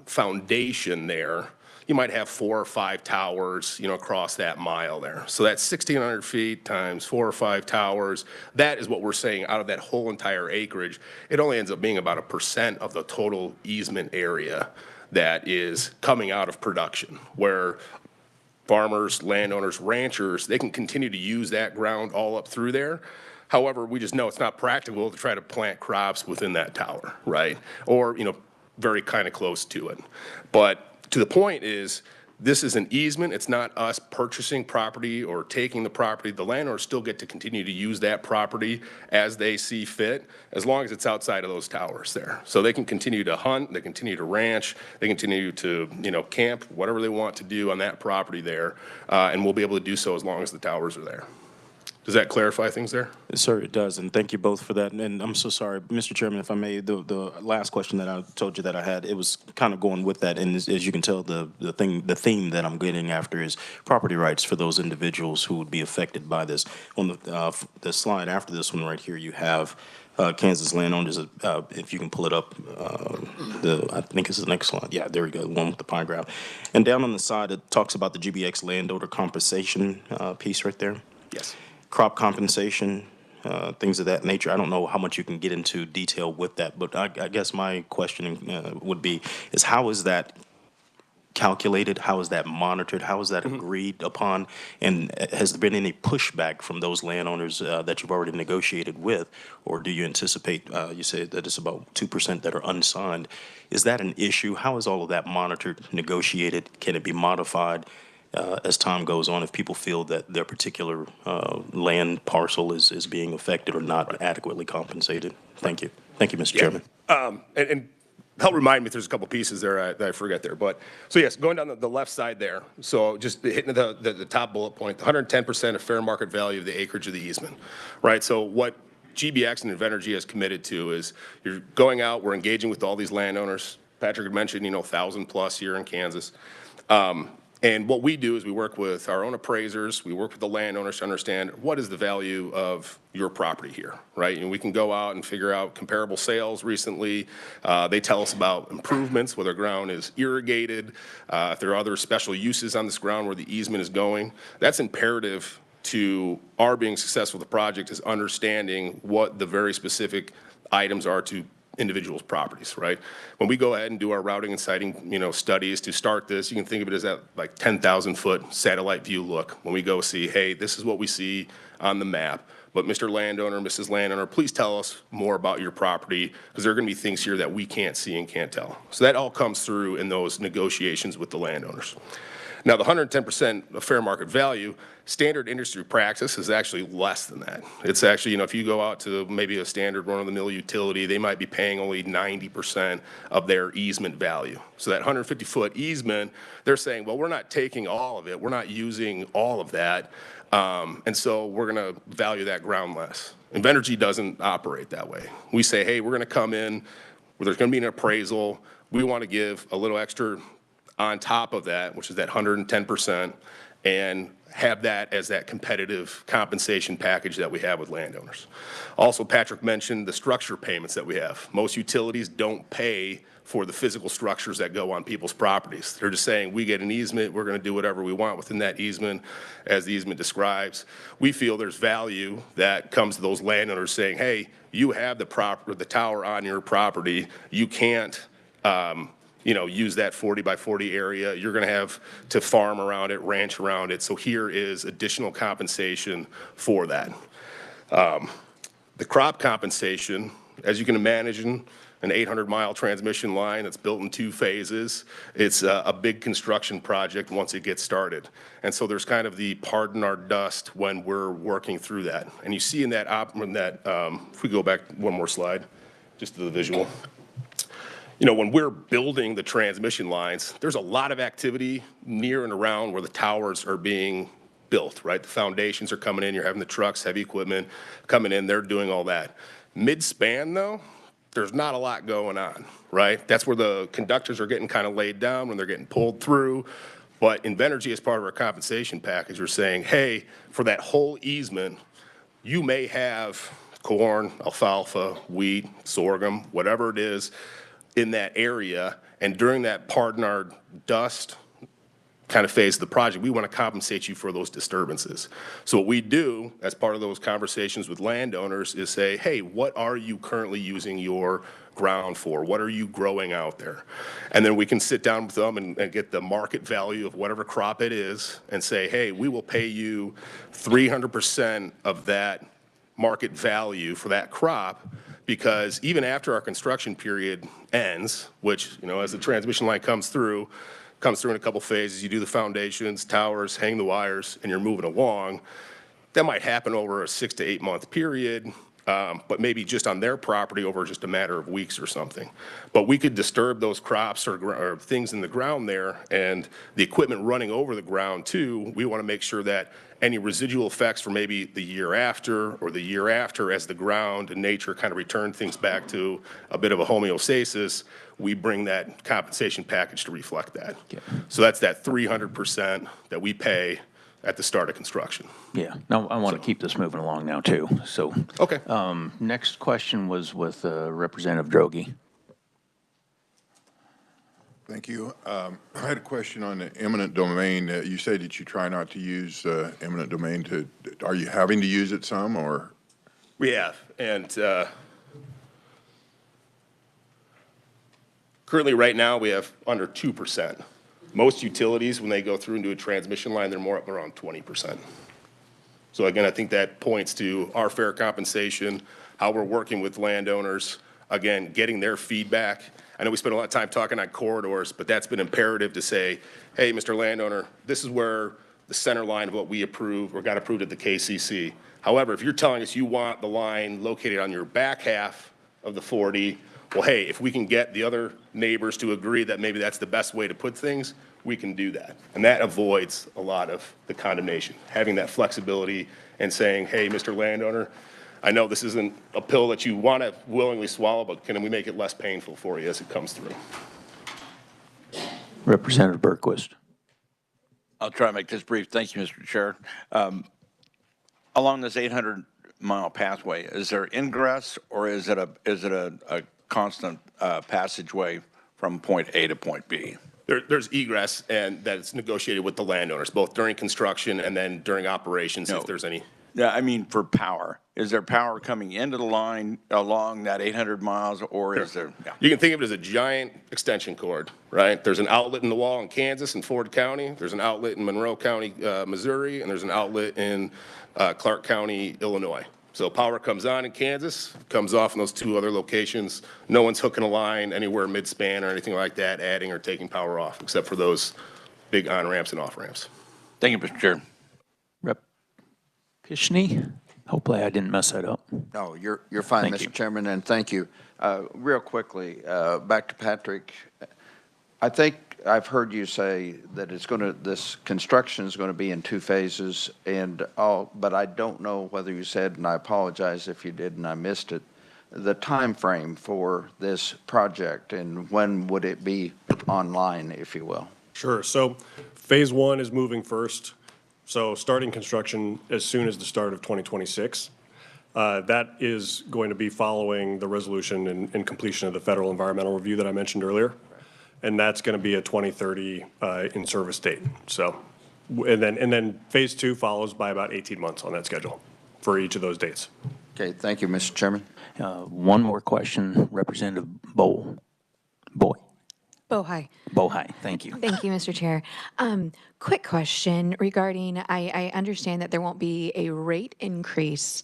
foundation there, you might have 4 or 5 towers, across that mile there. So that's 1,600 feet times 4 or 5 towers. That is what we're saying out of that whole entire acreage. It only ends up being about 1% of the total easement area that is coming out of production, where farmers, landowners, ranchers, they can continue to use that ground all up through there. However, we just know it's not practical to try to plant crops within that tower, right? Or, very kind of close to it. But to the point is, this is an easement. It's not us purchasing property or taking the property. The landowners still get to continue to use that property as they see fit, as long as it's outside of those towers there. So they can continue to hunt, they continue to ranch, they continue to, camp, whatever they want to do on that property there, and we'll be able to do so as long as the towers are there. Does that clarify things there? Sir, it does, and thank you both for that. And I'm so sorry, Mr. Chairman, if I may, the last question that I told you that I had, it was kind of going with that. And as you can tell, the theme that I'm getting after is property rights for those individuals who would be affected by this. On the slide after this one right here, you have Kansas landowners. If you can pull it up, I think this is the next slide. Yeah, there we go, the one with the pie graph. And down on the side, it talks about the GBX landowner compensation piece right there. Yes. Crop compensation, things of that nature. I don't know how much you can get into detail with that, but I guess my question would be, is how is that calculated? How is that monitored? How is that agreed upon? And has there been any pushback from those landowners that you've already negotiated with? Or do you anticipate, you said that it's about 2% that are unsigned. Is that an issue? How is all of that monitored, negotiated? Can it be modified as time goes on if people feel that their particular land parcel is being affected or not adequately compensated? Thank you. Thank you, Mr. Chairman. And help remind me if there's a couple pieces there that I forget there. But so yes, going down the left side there. So just hitting the top bullet point, 110% of fair market value of the acreage of the easement, right? So what GBX and Invenergy has committed to is you're going out, we're engaging with all these landowners. Patrick had mentioned, 1,000 plus here in Kansas. And what we do is we work with our own appraisers, we work with the landowners to understand what is the value of your property here, right? And we can go out and figure out comparable sales recently. They tell us about improvements, whether ground is irrigated, if there are other special uses on this ground where the easement is going. That's imperative to our being successful with the project, is understanding what the very specific items are to individuals' properties, right? When we go ahead and do our routing and siting, studies to start this, you can think of it as that like 10,000-foot satellite view look. When we go see, hey, this is what we see on the map, but Mr. Landowner, Mrs. Landowner, please tell us more about your property, because there are going to be things here that we can't see and can't tell. So that all comes through in those negotiations with the landowners. Now, the 110% of fair market value, standard industry practice is actually less than that. It's actually, if you go out to maybe a standard run-of-the-mill utility, they might be paying only 90% of their easement value. So that 150-foot easement, they're saying, well, we're not taking all of it. We're not using all of that. And so we're going to value that ground less. Invenergy doesn't operate that way. We say, hey, we're going to come in, where there's going to be an appraisal. We want to give a little extra on top of that, which is that 110%, and have that as that competitive compensation package that we have with landowners. Also, Patrick mentioned the structure payments that we have. Most utilities don't pay for the physical structures that go on people's properties. They're just saying, we get an easement, we're going to do whatever we want within that easement, as the easement describes. We feel there's value that comes to those landowners saying, hey, you have the tower on your property. You can't use that 40 by 40 area. You're going to have to farm around it, ranch around it. So here is additional compensation for that. The crop compensation, as you can imagine, an 800-mile transmission line that's built in 2 phases. It's a big construction project once it gets started. And so there's kind of the pardon our dust when we're working through that. And you see in that, if we go back one more slide, just to the visual. When we're building the transmission lines, there's a lot of activity near and around where the towers are being built, right? The foundations are coming in, you're having the trucks, heavy equipment coming in, they're doing all that. Mid-span, though, there's not a lot going on, right? That's where the conductors are getting kind of laid down when they're getting pulled through. But Invenergy, as part of our compensation package, we're saying, hey, for that whole easement, you may have corn, alfalfa, wheat, sorghum, whatever it is, in that area, and during that pardon our dust kind of phase of the project, we want to compensate you for those disturbances. So what we do as part of those conversations with landowners is say, hey, what are you currently using your ground for? What are you growing out there? And then we can sit down with them and get the market value of whatever crop it is and say, hey, we will pay you 300% of that market value for that crop, because even after our construction period ends, which, as the transmission line comes through in a couple phases, you do the foundations, towers, hang the wires, and you're moving along. That might happen over a 6 to 8 month period, but maybe just on their property over just a matter of weeks or something. But we could disturb those crops or things in the ground there, and the equipment running over the ground too. We want to make sure that any residual effects for maybe the year after or the year after, as the ground and nature kind of return things back to a bit of a homeostasis, we bring that compensation package to reflect that. Yeah. So that's that 300% that we pay at the start of construction. Yeah. Now, I want to keep this moving along now, too. So, okay. Next question was with Representative Droege. Thank you. I had a question on the eminent domain. You say that you try not to use eminent domain. Are you having to use it some, or? We have, and currently right now we have under 2%. Most utilities, when they go through and do a transmission line, they're more up around 20%. So again, I think that points to our fair compensation, how we're working with landowners, again, getting their feedback. I know we spent a lot of time talking on corridors, but that's been imperative to say, hey, Mr. Landowner, this is where the center line of what we approve or got approved at the KCC. However, if you're telling us you want the line located on your back half of the 40, well, hey, if we can get the other neighbors to agree that maybe that's the best way to put things, we can do that. And that avoids a lot of the condemnation, having that flexibility and saying, hey, Mr. Landowner, I know this isn't a pill that you want to willingly swallow, but can we make it less painful for you as it comes through? Representative Berquist. I'll try to make this brief. Thank you, Mr. Chair. Along this 800-mile pathway, is there ingress or is it a constant passageway from point A to point B? There's egress, and that's negotiated with the landowners, both during construction and then during operations, if there's any. Yeah, I mean for power. Is there power coming into the line along that 800 miles or is there? Yeah. You can think of it as a giant extension cord, right? There's an outlet in the wall in Kansas and Ford County. There's an outlet in Monroe County, Missouri, and there's an outlet in Clark County, Illinois. So power comes on in Kansas, comes off in those two other locations. No one's hooking a line anywhere mid-span or anything like that, adding or taking power off, except for those big on-ramps and off-ramps. Thank you, Mr. Chair. Rep. Pishney? Hopefully I didn't mess that up. No, you're fine, Thank you. Mr. Chairman, and thank you. Real quickly, back to Patrick. I think I've heard you say that this construction is going to be in 2 phases, but I don't know whether you said, and I apologize if you did and I missed it, the time frame for this project and when would it be online, if you will? Sure. So phase 1 is moving first. So starting construction as soon as the start of 2026. That is going to be following the resolution and completion of the federal environmental review that I mentioned earlier. And that's going to be a 2030 in-service date. So, and then phase 2 follows by about 18 months on that schedule for each of those dates. Okay, thank you, Mr. Chairman. One more question, Representative Bohai. Bohai, thank you. Thank you, Mr. Chair. Quick question regarding, I understand that there won't be a rate increase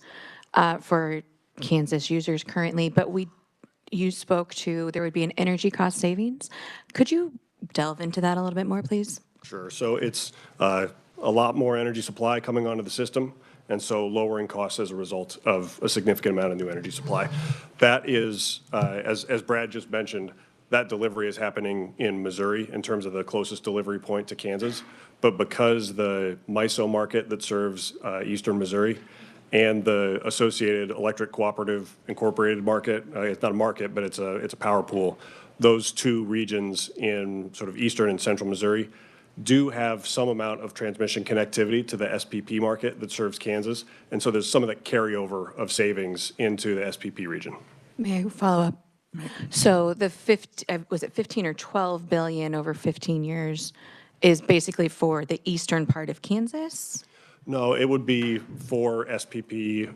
for Kansas users currently, but you spoke to there would be an energy cost savings. Could you delve into that a little bit more, please? Sure. So it's a lot more energy supply coming onto the system, and so lowering costs as a result of a significant amount of new energy supply. That is, as Brad just mentioned, that delivery is happening in Missouri in terms of the closest delivery point to Kansas. But because the MISO market that serves eastern Missouri and the associated electric cooperative incorporated market, it's not a market, but it's a power pool, those 2 regions in sort of eastern and central Missouri do have some amount of transmission connectivity to the SPP market that serves Kansas. And so there's some of that carryover of savings into the SPP region. May I follow up? So the was it 15 or 12 billion over 15 years is basically for the eastern part of Kansas? No, it would be for SPP,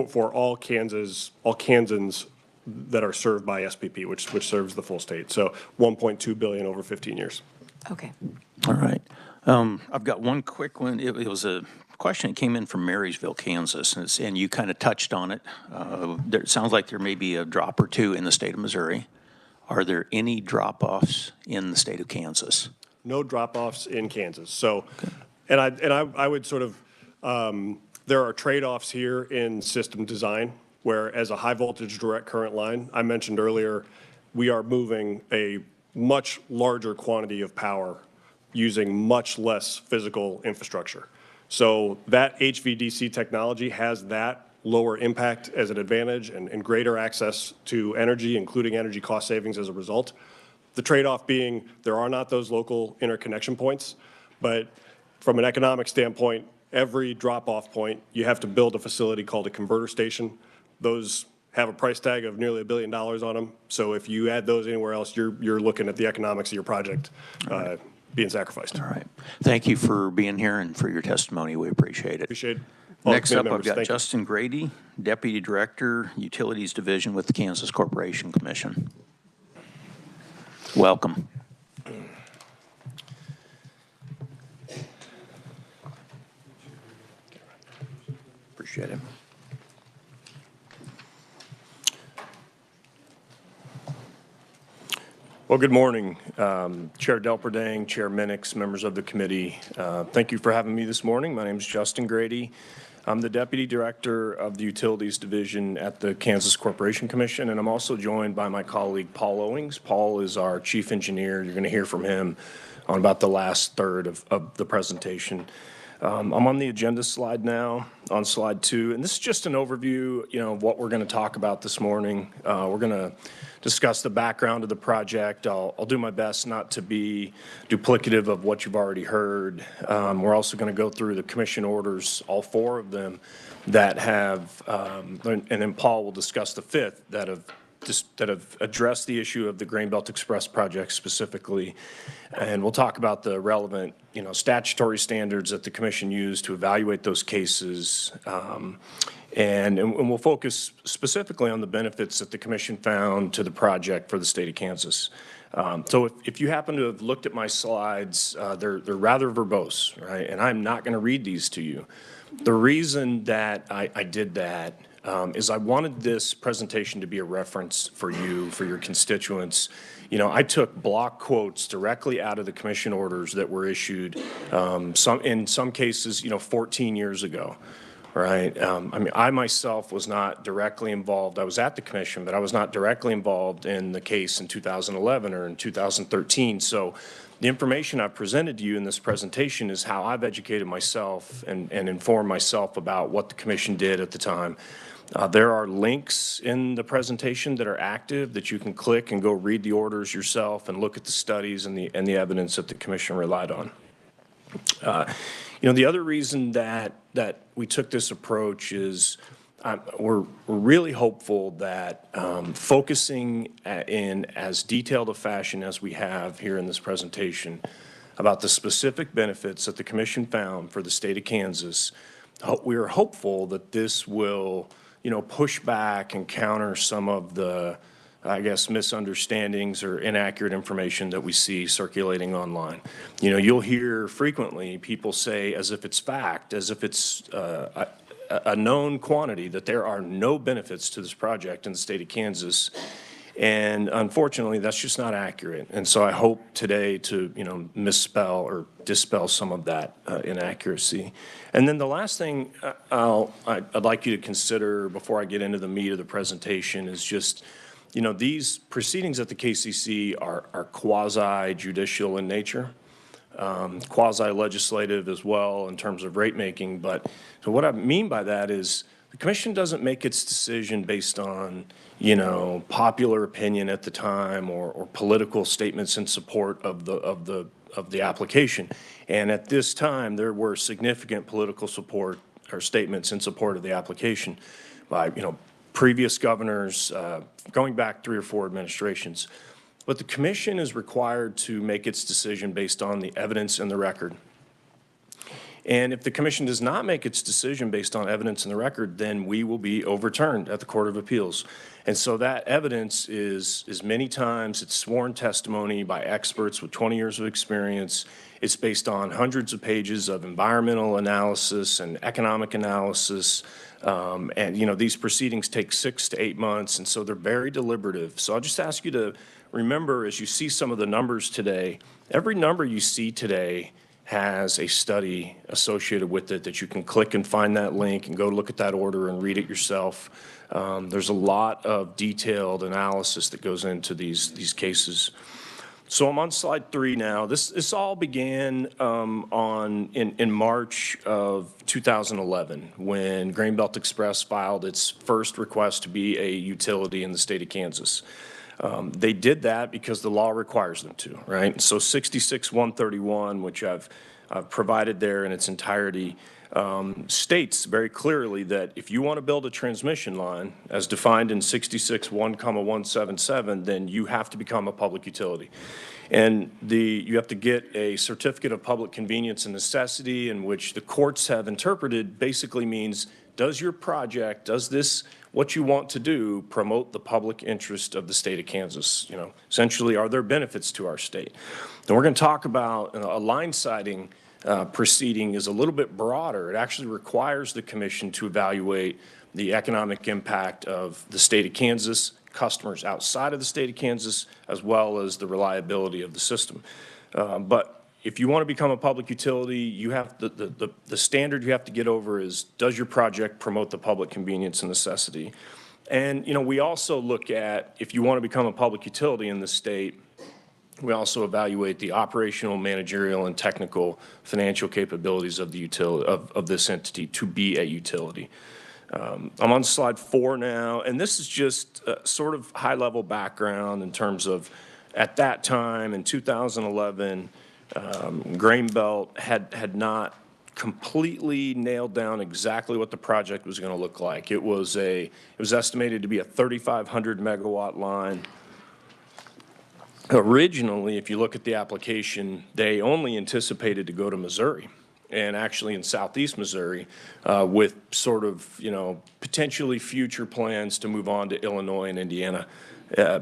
for all Kansans that are served by SPP, which serves the full state. So 1.2 billion over 15 years. Okay. All right. I've got one quick one. It was a question that came in from Marysville, Kansas, and you kind of touched on it. It sounds like there may be a drop or 2 in the state of Missouri. Are there any drop-offs in the state of Kansas? No drop-offs in Kansas. So, and I would sort of, there are trade-offs here in system design, where as a high-voltage direct current line, I mentioned earlier, we are moving a much larger quantity of power using much less physical infrastructure. So that HVDC technology has that lower impact as an advantage and greater access to energy, including energy cost savings as a result. The trade-off being there are not those local interconnection points, but from an economic standpoint, every drop-off point, you have to build a facility called a converter station. Those have a price tag of nearly $1 billion on them. So if you add those anywhere else, you're looking at the economics of your project being sacrificed. All right. Thank you for being here and for your testimony. We appreciate it. Appreciate it. Next up, I've got Justin Grady, Deputy Director, Utilities Division with the Kansas Corporation Commission. Welcome. Appreciate it. Well, good morning, Chair Delperdang, Chair Minix, members of the committee. Thank you for having me this morning. My name is Justin Grady. I'm the Deputy Director of the Utilities Division at the Kansas Corporation Commission, and I'm also joined by my colleague Paul Owings. Paul is our Chief Engineer. You're going to hear from him on about the last third of the presentation. I'm on the agenda slide now, on slide 2, and this is just an overview, of what we're going to talk about this morning. We're going to discuss the background of the project. I'll do my best not to be duplicative of what you've already heard. We're also going to go through the commission orders, all 4 of them that have, and then Paul will discuss the 5th that have addressed the issue of the Grain Belt Express project specifically. And we'll talk about the relevant, statutory standards that the commission used to evaluate those cases. And we'll focus specifically on the benefits that the commission found to the project for the state of Kansas. So if you happen to have looked at my slides, they're rather verbose, right? And I'm not going to read these to you. The reason that I did that is I wanted this presentation to be a reference for you, for your constituents. I took block quotes directly out of the commission orders that were issued, in some cases, 14 years ago, right? I myself was not directly involved. I was at the commission, but I was not directly involved in the case in 2011 or in 2013. So the information I've presented to you in this presentation is how I've educated myself and informed myself about what the commission did at the time. There are links in the presentation that are active that you can click and go read the orders yourself and look at the studies and the evidence that the commission relied on. The other reason that we took this approach is we're really hopeful that focusing in as detailed a fashion as we have here in this presentation about the specific benefits that the commission found for the state of Kansas, we are hopeful that this will push back and counter some of the, misunderstandings or inaccurate information that we see circulating online. You'll hear frequently people say, as if it's fact, as if it's a known quantity, that there are no benefits to this project in the state of Kansas. And unfortunately, that's just not accurate. And so I hope today to, misspell or dispel some of that inaccuracy. And then the last thing I'd like you to consider before I get into the meat of the presentation is just, these proceedings at the KCC are quasi-judicial in nature, quasi-legislative as well in terms of rate making. But so what I mean by that is the commission doesn't make its decision based on, popular opinion at the time or political statements in support of the application. And at this time, there were significant political support or statements in support of the application by, previous governors, going back 3 or 4 administrations. But the commission is required to make its decision based on the evidence in the record. And if the commission does not make its decision based on evidence in the record, then we will be overturned at the Court of Appeals. And so that evidence is many times, it's sworn testimony by experts with 20 years of experience. It's based on hundreds of pages of environmental analysis and economic analysis. And these proceedings take 6 to 8 months, and so they're very deliberative. So I'll just ask you to remember, as you see some of the numbers today, every number you see today has a study associated with it that you can click and find that link and go look at that order and read it yourself. There's a lot of detailed analysis that goes into these cases. So I'm on slide 3 now. This all began in March of 2011 when Grain Belt Express filed its first request to be a utility in the state of Kansas. They did that because the law requires them to, right? So 66-131, which I've provided there in its entirety, states very clearly that if you want to build a transmission line, as defined in 66-1,177, then you have to become a public utility. And you have to get a certificate of public convenience and necessity, in which the courts have interpreted basically means, does your project, does this, what you want to do, promote the public interest of the state of Kansas? Essentially, are there benefits to our state? And we're going to talk about a line siding proceeding is a little bit broader. It actually requires the commission to evaluate the economic impact of the state of Kansas, customers outside of the state of Kansas, as well as the reliability of the system. But if you want to become a public utility, you have the standard you have to get over is, does your project promote the public convenience and necessity? And we also look at, if you want to become a public utility in the state, We also evaluate the operational, managerial, and technical financial capabilities of the utility, of this entity to be a utility. I'm on slide 4 now, and this is just sort of high-level background in terms of, at that time in 2011, Grain Belt had not completely nailed down exactly what the project was going to look like. It was estimated to be a 3,500 megawatt line. Originally, if you look at the application, they only anticipated to go to Missouri, and actually in southeast Missouri, with sort of, potentially future plans to move on to Illinois and Indiana.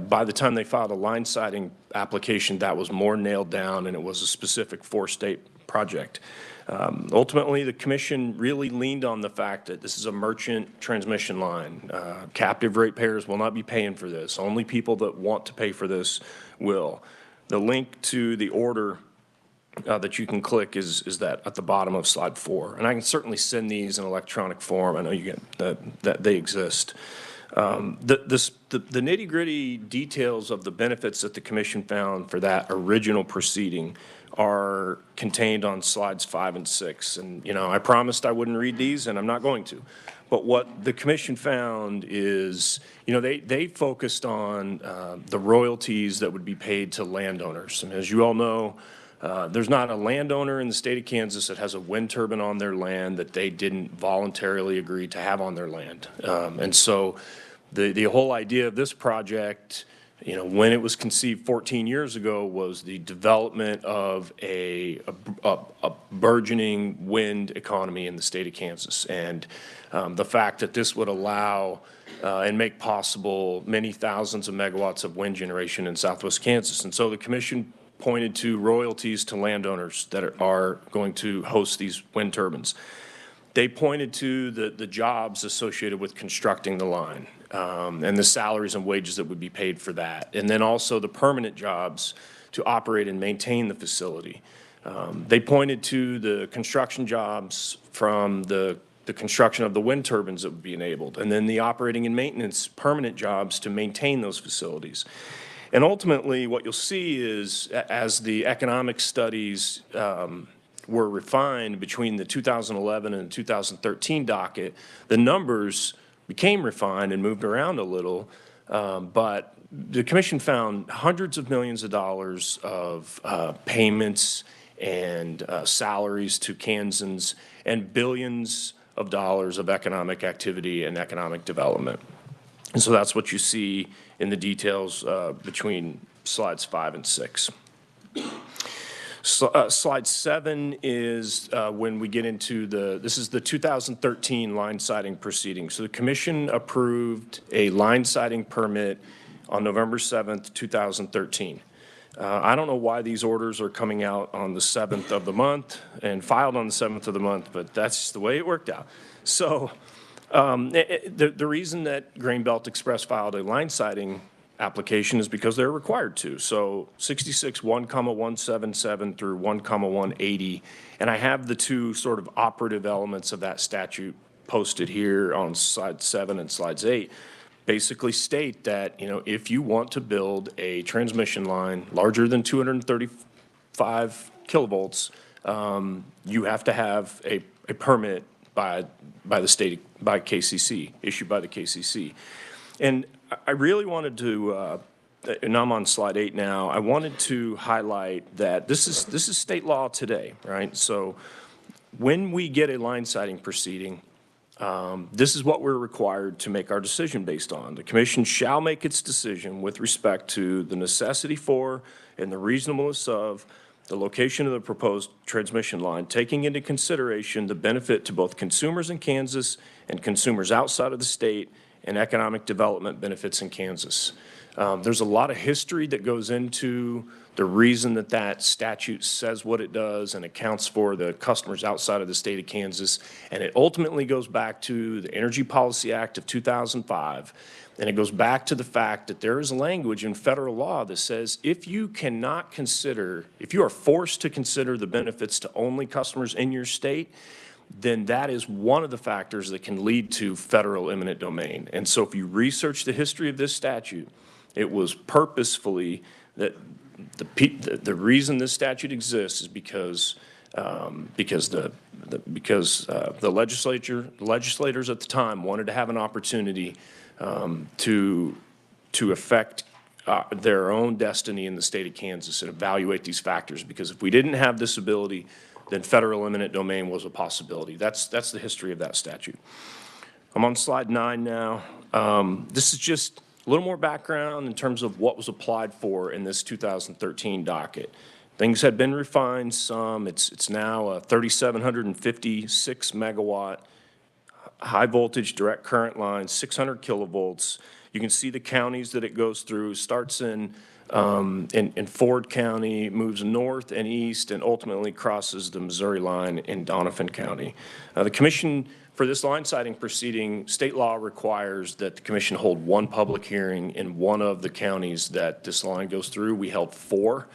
By the time they filed a line siting application, that was more nailed down, and it was a specific 4-state project. Ultimately, the commission really leaned on the fact that this is a merchant transmission line. Captive ratepayers will not be paying for this. Only people that want to pay for this will. The link to the order that you can click is that at the bottom of slide 4. And I can certainly send these in electronic form. I know you get that they exist. The nitty-gritty details of the benefits that the commission found for that original proceeding are contained on slides 5 and 6. And, I promised I wouldn't read these, and I'm not going to. But what the commission found is, they focused on the royalties that would be paid to landowners. And as you all know, there's not a landowner in the state of Kansas that has a wind turbine on their land that they didn't voluntarily agree to have on their land. And so the whole idea of this project, when it was conceived 14 years ago, was the development of a burgeoning wind economy in the state of Kansas. And the fact that this would allow and make possible many thousands of megawatts of wind generation in southwest Kansas. And so the commission pointed to royalties to landowners that are going to host these wind turbines. They pointed to the jobs associated with constructing the line, and the salaries and wages that would be paid for that. And then also the permanent jobs to operate and maintain the facility. They pointed to the construction jobs from the construction of the wind turbines that would be enabled, and then the operating and maintenance permanent jobs to maintain those facilities. And ultimately, what you'll see is, as the economic studies were refined between the 2011 and 2013 docket, the numbers became refined and moved around a little, but the commission found hundreds of millions of dollars of payments and salaries to Kansans, and billions of dollars of economic activity and economic development. And so that's what you see in the details between slides 5 and 6. Slide 7 is when we get into this is the 2013 line siting proceeding. So the commission approved a line siting permit on November 7th, 2013. I don't know why these orders are coming out on the 7th of the month and filed on the 7th of the month, but that's just the way it worked out. So the reason that Grain Belt Express filed a line siting application is because they're required to. So 66 1,177 through 1,180, and I have the two sort of operative elements of that statute posted here on slide 7 and slides 8. Basically state that, if you want to build a transmission line larger than 235 kilovolts, you have to have a permit by the state, by KCC, issued by the KCC. And I really wanted to, and I'm on slide 8 now, I wanted to highlight that this is state law today, right? So when we get a line siting proceeding, this is what we're required to make our decision based on. The commission shall make its decision with respect to the necessity for and the reasonableness of the location of the proposed transmission line, taking into consideration the benefit to both consumers in Kansas and consumers outside of the state and economic development benefits in Kansas. There's a lot of history that goes into the reason that statute says what it does and accounts for the customers outside of the state of Kansas. And it ultimately goes back to the Energy Policy Act of 2005. And it goes back to the fact that there is language in federal law that says if you are forced to consider the benefits to only customers in your state, then that is one of the factors that can lead to federal eminent domain. And so if you research the history of this statute, it was purposefully that The reason this statute exists is because the legislators at the time wanted to have an opportunity to affect their own destiny in the state of Kansas and evaluate these factors. Because if we didn't have this ability, then federal eminent domain was a possibility. That's the history of that statute. I'm on slide 9 now. This is just a little more background in terms of what was applied for in this 2013 docket. Things had been refined some. It's now a 3,756 megawatt high voltage direct current line, 600 kilovolts. You can see the counties that it goes through. Starts in Ford County, moves north and east, and ultimately crosses the Missouri line in Donovan County. The commission, for this line siting proceeding, state law requires that the commission hold one public hearing in one of the counties that this line goes through. We held 4.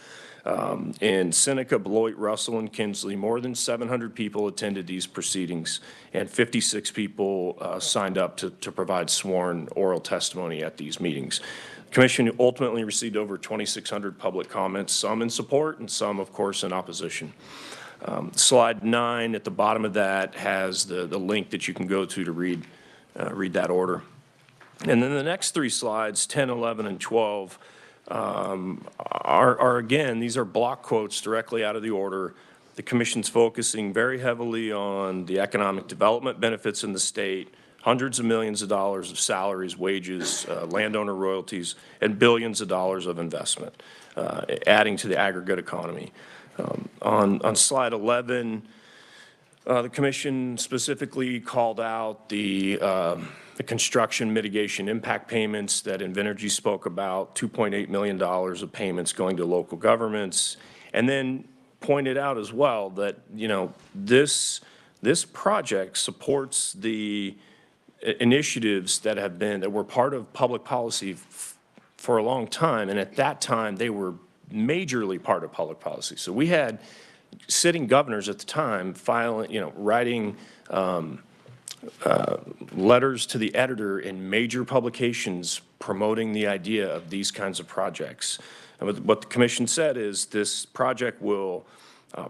In Seneca, Beloit, Russell, and Kinsley, more than 700 people attended these proceedings, and 56 people signed up to provide sworn oral testimony at these meetings. The commission ultimately received over 2,600 public comments, some in support and some, of course, in opposition. Slide 9 at the bottom of that has the link that you can go to read that order. And then the next 3 slides, 10, 11, and 12, are again, these are block quotes directly out of the order. The commission's focusing very heavily on the economic development benefits in the state, hundreds of millions of dollars of salaries, wages, landowner royalties, and billions of dollars of investment, adding to the aggregate economy. On slide 11, the commission specifically called out the construction mitigation impact payments that Invenergy spoke about, $2.8 million of payments going to local governments, and then pointed out as well that, you know, this project supports the initiatives that were part of public policy for a long time, and at that time they were majorly part of public policy. So we had sitting governors at the time writing letters to the editor in major publications promoting the idea of these kinds of projects. And what the commission said is this project will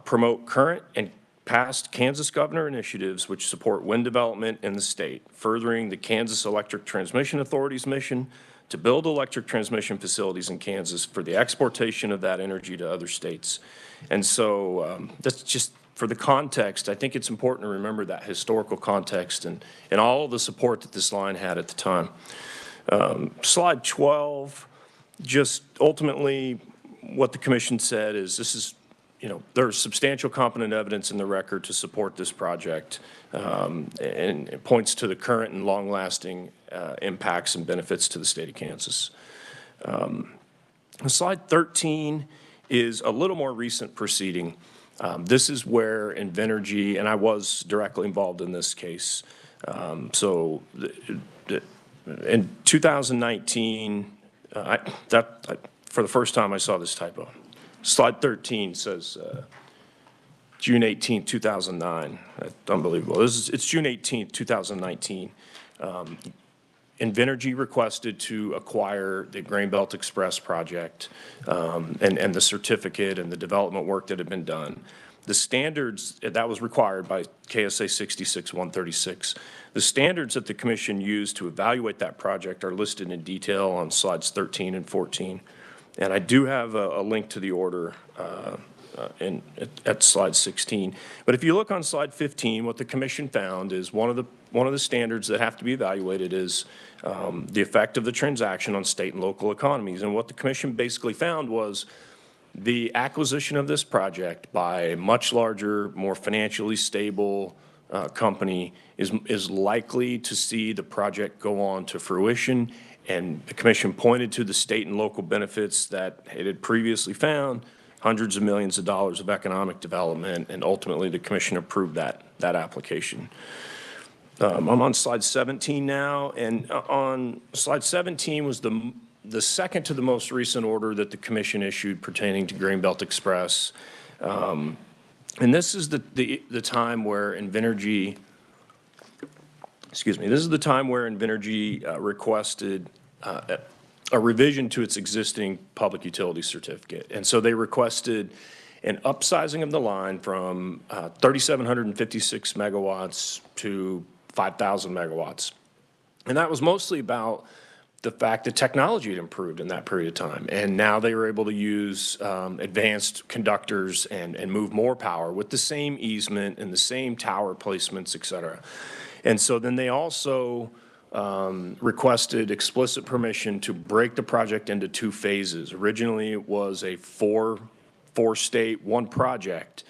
promote current and past Kansas governor initiatives which support wind development in the state, furthering the Kansas Electric Transmission Authority's mission to build electric transmission facilities in Kansas for the exportation of that energy to other states. And so that's just for the context. I think it's important to remember that historical context and all of the support that this line had at the time. Slide 12, just ultimately what the commission said is this is, you know, there's substantial competent evidence in the record to support this project, and it points to the current and long-lasting impacts and benefits to the state of Kansas. Slide 13 is a little more recent proceeding. This is where Invenergy, and I was directly involved in this case. So in 2019, for the first time I saw this typo. Slide 13 says June 18, 2009. That's unbelievable. It's June 18, 2019. Invenergy requested to acquire the Grain Belt Express project and the certificate and the development work that had been done. The standards, that was required by KSA 66-136. The standards that the commission used to evaluate that project are listed in detail on slides 13 and 14. And I do have a link to the order at slide 16. But if you look on slide 15, what the commission found is one of the standards that have to be evaluated is the effect of the transaction on state and local economies. And what the commission basically found was the acquisition of this project by a much larger, more financially stable company is likely to see the project go on to fruition. And the commission pointed to the state and local benefits that it had previously found, hundreds of millions of dollars of economic development, and ultimately the commission approved that application. I'm on slide 17 now, and on slide 17 was the second to the most recent order that the commission issued pertaining to Grain Belt Express. And this is the time where Invenergy, this is the time where Invenergy requested a revision to its existing public utility certificate. And so they requested an upsizing of the line from 3,756 megawatts to 5,000 megawatts. And that was mostly about the fact that technology had improved in that period of time. And now they were able to use advanced conductors and move more power with the same easement and the same tower placements, et cetera. And so then they also requested explicit permission to break the project into 2 phases. Originally, it was a four-state, 1 project.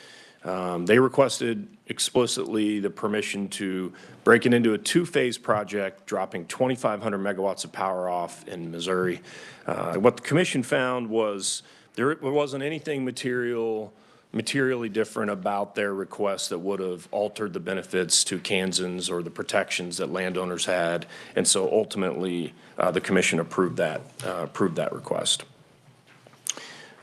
They requested explicitly the permission to break it into a 2-phase project, dropping 2,500 megawatts of power off in Missouri. What the commission found was there wasn't anything materially different about their request that would have altered the benefits to Kansans or the protections that landowners had. And so ultimately, the commission approved that request.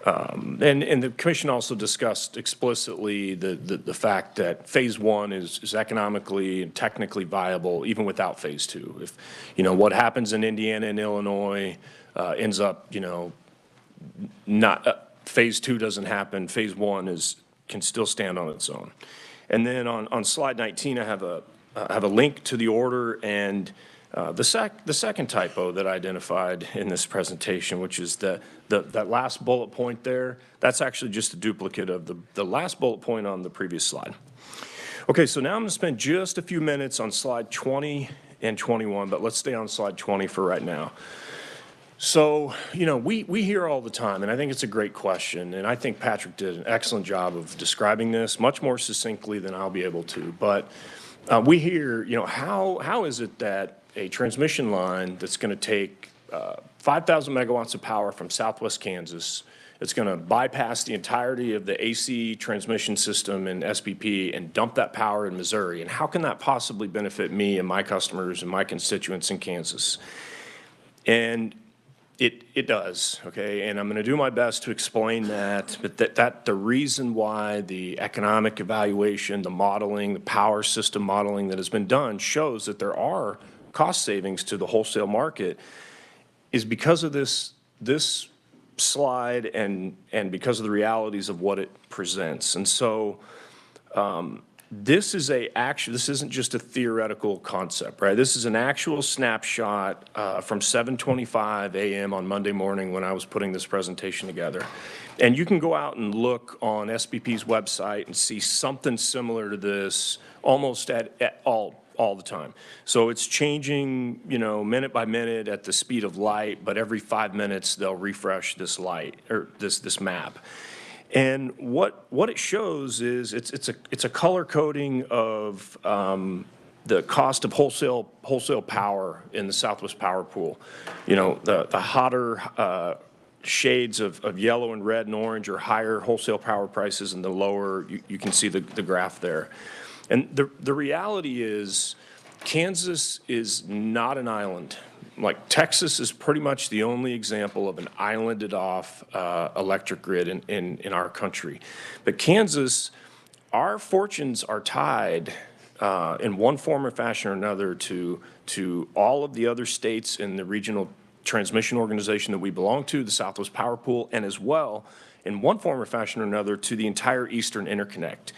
And the commission also discussed explicitly the fact that phase 1 is economically and technically viable even without phase 2. If, what happens in Indiana and Illinois ends up, not, phase 2 doesn't happen, phase 1 can still stand on its own. And then on slide 19, I have a link to the order and the second typo that I identified in this presentation, which is that last bullet point there, that's actually just a duplicate of the last bullet point on the previous slide. Okay, so now I'm going to spend just a few minutes on slide 20 and 21, but let's stay on slide 20 for right now. So, we hear all the time, and I think it's a great question, and I think Patrick did an excellent job of describing this, much more succinctly than I'll be able to. But we hear, how is it that a transmission line that's going to take 5,000 megawatts of power from southwest Kansas, it's going to bypass the entirety of the AC transmission system in SPP and dump that power in Missouri? And how can that possibly benefit me and my customers and my constituents in Kansas? And it does, okay? And I'm going to do my best to explain that, but that the reason why the economic evaluation, the modeling, the power system modeling that has been done shows that there are cost savings to the wholesale market is because of this slide and because of the realities of what it presents. And so this isn't just a theoretical concept, right? This is an actual snapshot from 7:25 a.m. on Monday morning when I was putting this presentation together. And you can go out and look on SPP's website and see something similar to this almost at all the time. So it's changing, minute by minute at the speed of light, but every 5 minutes they'll refresh this light or this map. And what it shows is it's a color coding of the cost of wholesale power in the Southwest Power Pool. The hotter shades of yellow and red and orange are higher wholesale power prices, and the lower you can see the graph there. And the reality is Kansas is not an island. Like Texas is pretty much the only example of an islanded off electric grid in our country. But Kansas, our fortunes are tied in one form or fashion or another to all of the other states in the regional transmission organization that we belong to, the Southwest Power Pool, and as well, in one form or fashion or another, to the entire Eastern Interconnect.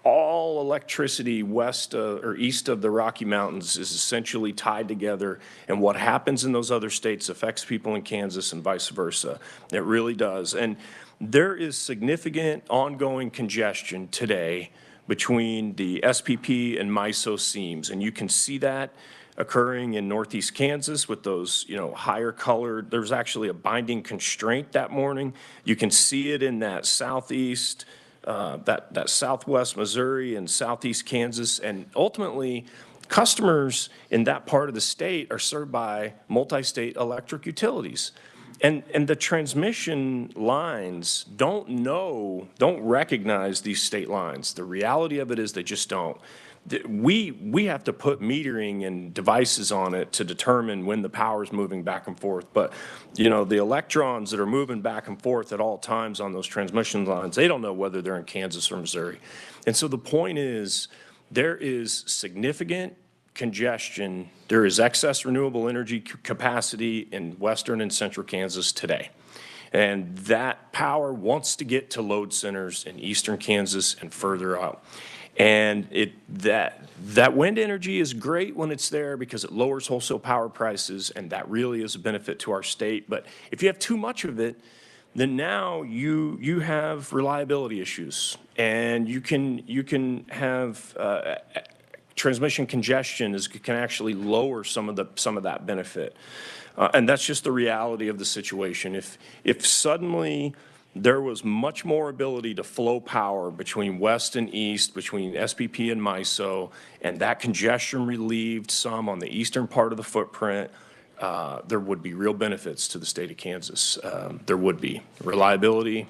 All electricity west or east of the Rocky Mountains is essentially tied together, and what happens in those other states affects people in Kansas and vice versa. It really does. And there is significant ongoing congestion today between the SPP and MISO seams, and you can see that occurring in northeast Kansas with those, higher colored. There's actually a binding constraint that morning. You can see it in that southeast, that southwest Missouri and southeast Kansas, and ultimately customers in that part of the state are served by multi-state electric utilities. And the transmission lines don't recognize these state lines. The reality of it is they just don't. We have to put metering and devices on it to determine when the power is moving back and forth. But, the electrons that are moving back and forth at all times on those transmission lines, they don't know whether they're in Kansas or Missouri. And so the point is there is significant congestion, there is excess renewable energy capacity in western and central Kansas today. And that power wants to get to load centers in eastern Kansas and further out. And that wind energy is great when it's there because it lowers wholesale power prices, and that really is a benefit to our state. But if you have too much of it, then now you have reliability issues, and you can have transmission congestion can actually lower some of that benefit. And that's just the reality of the situation. If suddenly there was much more ability to flow power between west and east, between SPP and MISO, and that congestion relieved some on the eastern part of the footprint, there would be real benefits to the state of Kansas. There would be reliability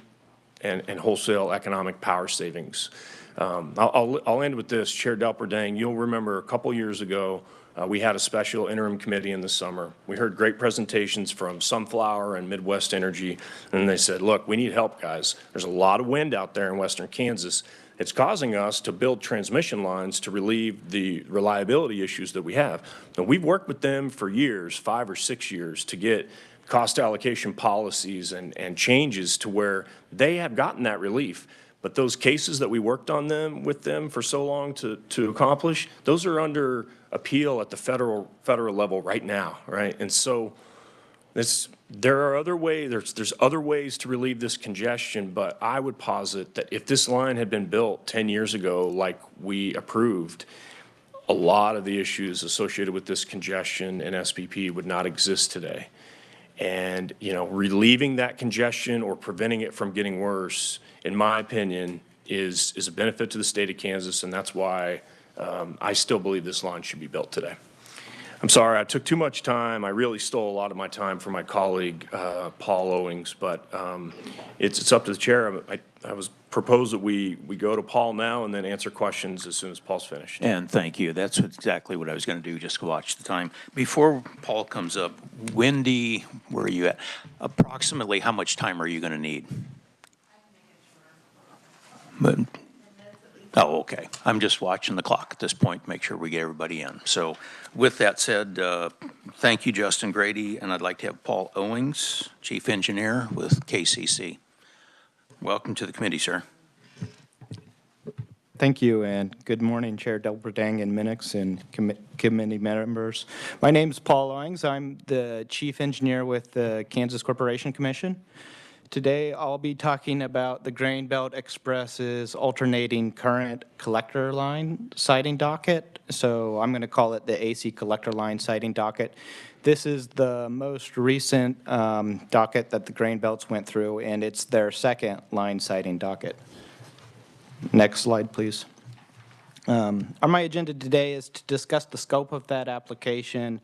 and wholesale economic power savings. I'll end with this, Chair Delperdang. You'll remember a couple years ago, we had a special interim committee in the summer. We heard great presentations from Sunflower and Midwest Energy, and they said, look, we need help, guys. There's a lot of wind out there in western Kansas. It's causing us to build transmission lines to relieve the reliability issues that we have. And we've worked with them for years, 5 or 6 years, to get cost allocation policies and changes to where they have gotten that relief. But those cases that we worked on with them for so long to accomplish, those are under appeal at the federal level right now, right? And so there are other ways, there's other ways to relieve this congestion, but I would posit that if this line had been built 10 years ago like we approved, a lot of the issues associated with this congestion and SPP would not exist today. And, relieving that congestion or preventing it from getting worse, in my opinion, is a benefit to the state of Kansas, and that's why I still believe this line should be built today. I'm sorry, I took too much time. I really stole a lot of my time from my colleague, Paul Owings, but it's up to the chair. I was proposed that we go to Paul now and then answer questions as soon as Paul's finished. And thank you. That's exactly what I was going to do, just watch the time. Before Paul comes up, Wendy, where are you at? Approximately how much time are you going to need? But, oh, okay. I'm just watching the clock at this point to make sure we get everybody in. So with that said, thank you, Justin Grady, and I'd like to have Paul Owings, Chief Engineer with KCC. Welcome to the committee, sir. Thank you, and good morning, Chair Delperdang and Minix and committee members. My name is Paul Owings. I'm the Chief Engineer with the Kansas Corporation Commission. Today, I'll be talking about the Grain Belt Express's alternating current collector line siting docket. So I'm going to call it the AC collector line siting docket. This is the most recent docket that the Grain Belts went through, and it's their second line siting docket. Next slide, please. On my agenda today is to discuss the scope of that application,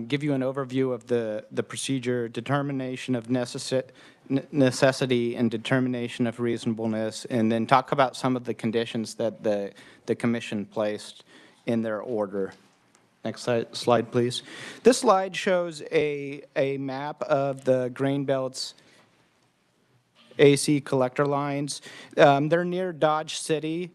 give you an overview of the procedure, determination of necessity and determination of reasonableness, and then talk about some of the conditions that the commission placed in their order. Next slide, please. This slide shows a map of the Grain Belt's AC collector lines. They're near Dodge City.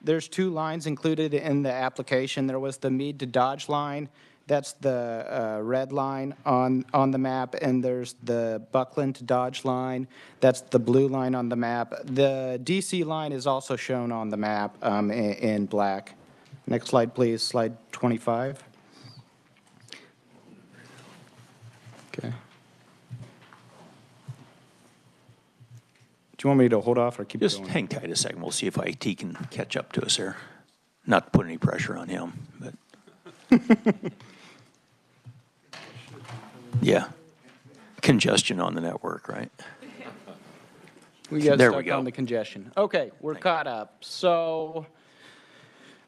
There's 2 lines included in the application. There was the Meade to Dodge line. That's the red line on the map, and there's the Buckland to Dodge line. That's the blue line on the map. The DC line is also shown on the map in black. Next slide, please. Slide 25. Okay. Do you want me to hold off or keep Just going? hang tight a second. We'll see if IT can catch up to us here. Not to put any pressure on him, but. Yeah. Congestion on the network, right? We got There we stuck go. on the congestion. Okay, we're caught up. So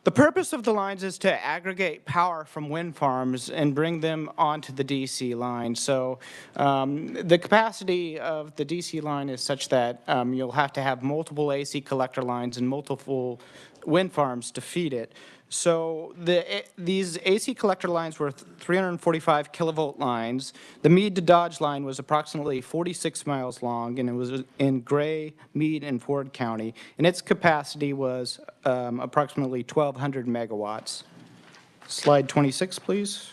the purpose of the lines is to aggregate power from wind farms and bring them onto the DC line. So the capacity of the DC line is such that you'll have to have multiple AC collector lines and multiple wind farms to feed it. So these AC collector lines were 345 kilovolt lines. The Meade to Dodge line was approximately 46 miles long, and it was in Gray, Meade, and Ford County. And its capacity was approximately 1,200 megawatts. Slide 26, please.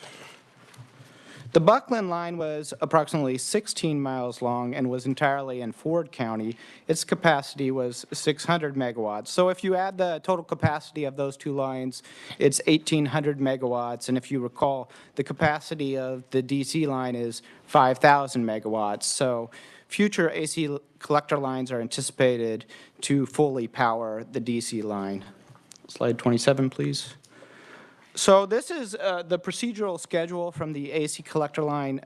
The Buckland line was approximately 16 miles long and was entirely in Ford County. Its capacity was 600 megawatts. So if you add the total capacity of those two lines, it's 1,800 megawatts. And if you recall, the capacity of the DC line is 5,000 megawatts. So future AC collector lines are anticipated to fully power the DC line. Slide 27, please. So this is the procedural schedule from the AC collector line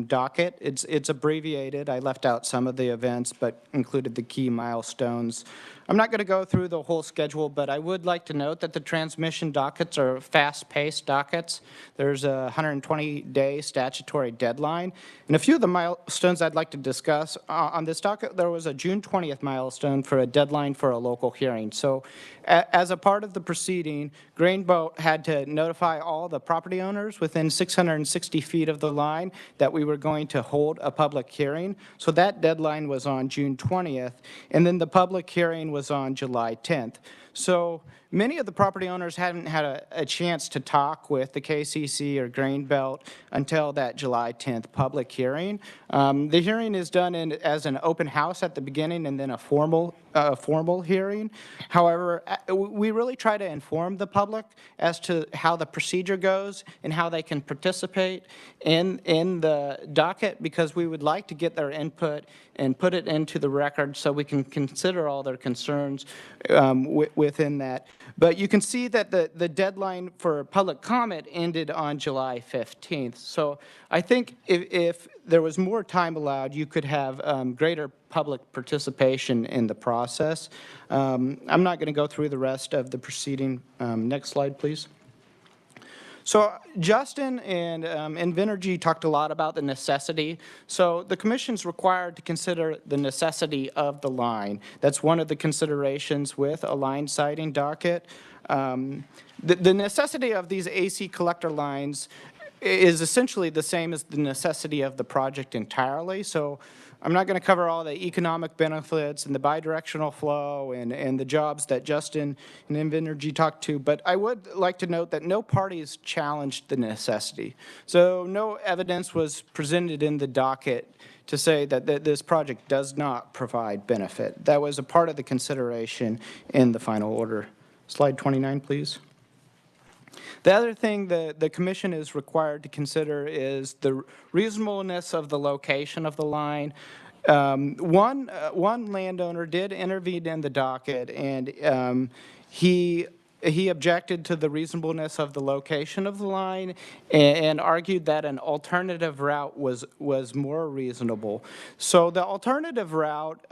docket. It's abbreviated. I left out some of the events, but included the key milestones. I'm not going to go through the whole schedule, but I would like to note that the transmission dockets are fast-paced dockets. There's a 120-day statutory deadline. And a few of the milestones I'd like to discuss. On this docket, there was a June 20th milestone for a deadline for a local hearing. So as a part of the proceeding, Grain Belt had to notify all the property owners within 660 feet of the line that we were going to hold a public hearing. So that deadline was on June 20th, and then the public hearing was on July 10th. So many of the property owners hadn't had a chance to talk with the KCC or Grain Belt until that July 10th public hearing. The hearing is done as an open house at the beginning and then a formal hearing. However, we really try to inform the public as to how the procedure goes and how they can participate in the docket, because we would like to get their input and put it into the record so we can consider all their concerns within that. But you can see that the deadline for public comment ended on July 15th. So I think if there was more time allowed, you could have greater public participation in the process. I'm not going to go through the rest of the proceeding. Next slide, please. So Justin and Invenergy talked a lot about the necessity. So the commission's required to consider the necessity of the line. That's one of the considerations with a line siting docket. The necessity of these AC collector lines is essentially the same as the necessity of the project entirely. So I'm not going to cover all the economic benefits and the bidirectional flow and the jobs that Justin and Invenergy talked to, but I would like to note that no parties challenged the necessity. So no evidence was presented in the docket to say that this project does not provide benefit. That was a part of the consideration in the final order. Slide 29, please. The other thing the commission is required to consider is the reasonableness of the location of the line. One landowner did intervene in the docket, and he objected to the reasonableness of the location of the line and argued that an alternative route was more reasonable. So the alternative route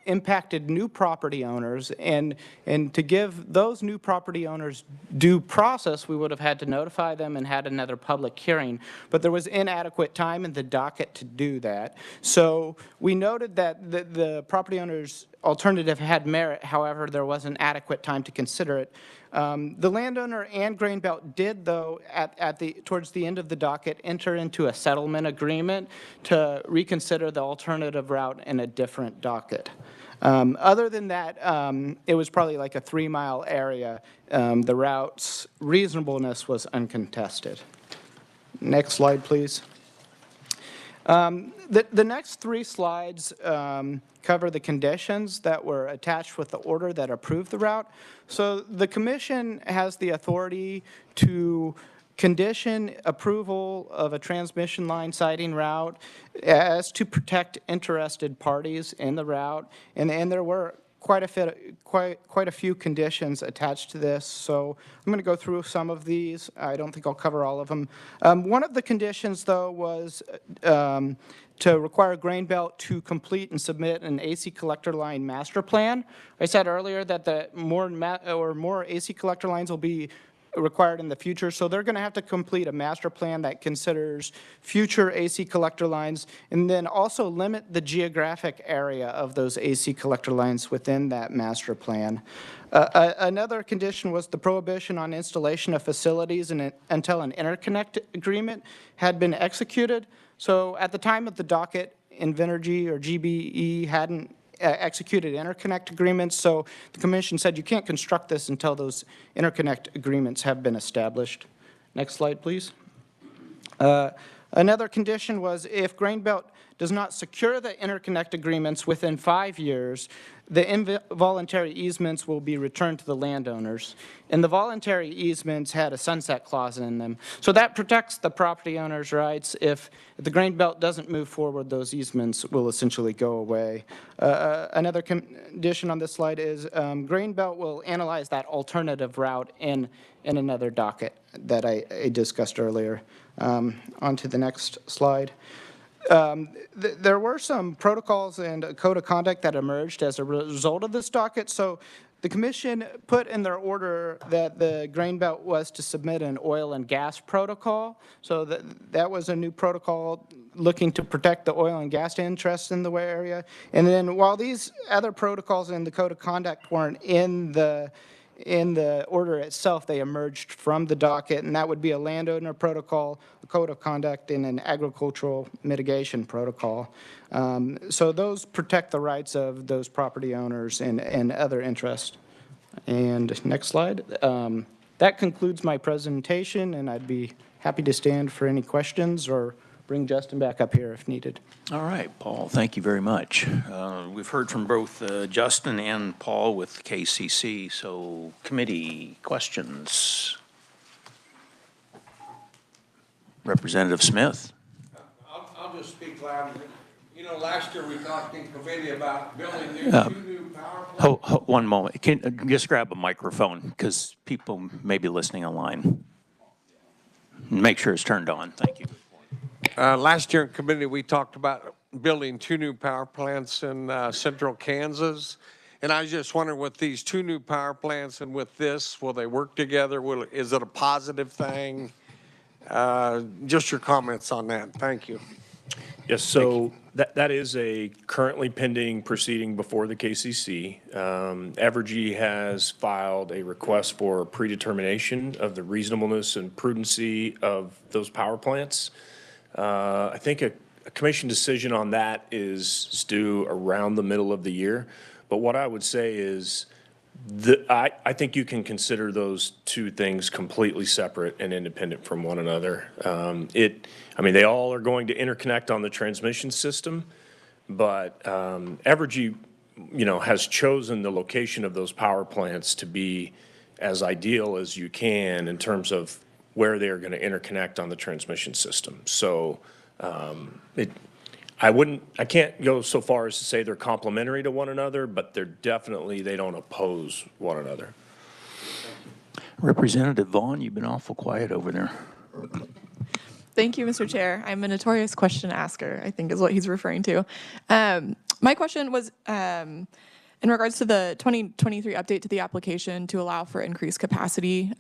impacted new property owners, and to give those new property owners due process, we would have had to notify them and had another public hearing. But there was inadequate time in the docket to do that. So we noted that the property owners' alternative had merit. However, there wasn't adequate time to consider it. The landowner and Grain Belt did, though, towards the end of the docket, enter into a settlement agreement to reconsider the alternative route in a different docket. Other than that, it was probably like a 3-mile area. The route's reasonableness was uncontested. Next slide, please. The next 3 slides cover the conditions that were attached with the order that approved the route. So the commission has the authority to condition approval of a transmission line siting route as to protect interested parties in the route, and there were quite a few conditions attached to this, so I'm going to go through some of these. I don't think I'll cover all of them. One of the conditions, though, was to require Grain Belt to complete and submit an AC collector line master plan. I said earlier that more AC collector lines will be required in the future, so they're going to have to complete a master plan that considers future AC collector lines and then also limit the geographic area of those AC collector lines within that master plan. Another condition was the prohibition on installation of facilities until an interconnect agreement had been executed. So at the time of the docket, Invenergy or GBE hadn't executed interconnect agreements, so the commission said you can't construct this until those interconnect agreements have been established. Next slide, please. Another condition was if Grainbelt does not secure the interconnect agreements within 5 years, the involuntary easements will be returned to the landowners. And the voluntary easements had a sunset clause in them. So that protects the property owner's rights. If the Grainbelt doesn't move forward, those easements will essentially go away. Another condition on this slide is Grainbelt will analyze that alternative route in another docket that I discussed earlier. On to the next slide. There were some protocols and a code of conduct that emerged as a result of this docket. So the commission put in their order that the Grainbelt was to submit an oil and gas protocol. So that was a new protocol looking to protect the oil and gas interests in the area. And then while these other protocols in the code of conduct weren't in the order itself, they emerged from the docket, and that would be a landowner protocol, a code of conduct, and an agricultural mitigation protocol. So those protect the rights of those property owners and other interests. And next slide. That concludes my presentation, and I'd be happy to stand for any questions or bring Justin back up here if needed. All right, Paul, thank you very much. We've heard from both Justin and Paul with KCC, so committee questions. Representative Smith. I'll just speak loudly. You know, last year we talked in committee about building two new power plants. One moment. Just grab a microphone because people may be listening online. Make sure it's turned on. Thank you. Last year in committee, we talked about building 2 new power plants in central Kansas. And I was just wondering, with these 2 new power plants and with this, will they work together? Is it a positive thing? Just your comments on that. Thank you. Yes, so that is a currently pending proceeding before the KCC. Evergy has filed a request for predetermination of the reasonableness and prudency of those power plants. I think a commission decision on that is due around the middle of the year. But what I would say is I think you can consider those 2 things completely separate and independent from one another. I mean, they all are going to interconnect on the transmission system, but Evergy, you know, has chosen the location of those power plants to be as ideal as you can in terms of where they are going to interconnect on the transmission system. So I can't go so far as to say they're complementary to one another, but they don't oppose one another. Representative Vaughn, you've been awful quiet over there. Thank you, Mr. Chair. I'm a notorious question asker, I think is what he's referring to. My question was in regards to the 2023 update to the application to allow for increased capacity.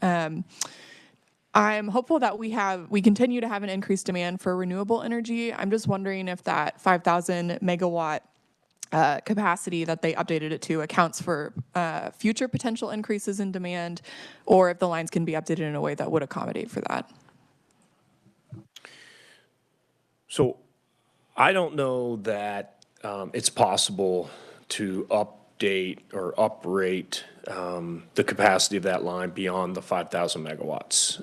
I'm hopeful that we continue to have an increased demand for renewable energy. I'm just wondering if that 5,000 megawatt capacity that they updated it to accounts for future potential increases in demand, or if the lines can be updated in a way that would accommodate for that. So I don't know that it's possible to update or uprate the capacity of that line beyond the 5,000 megawatts.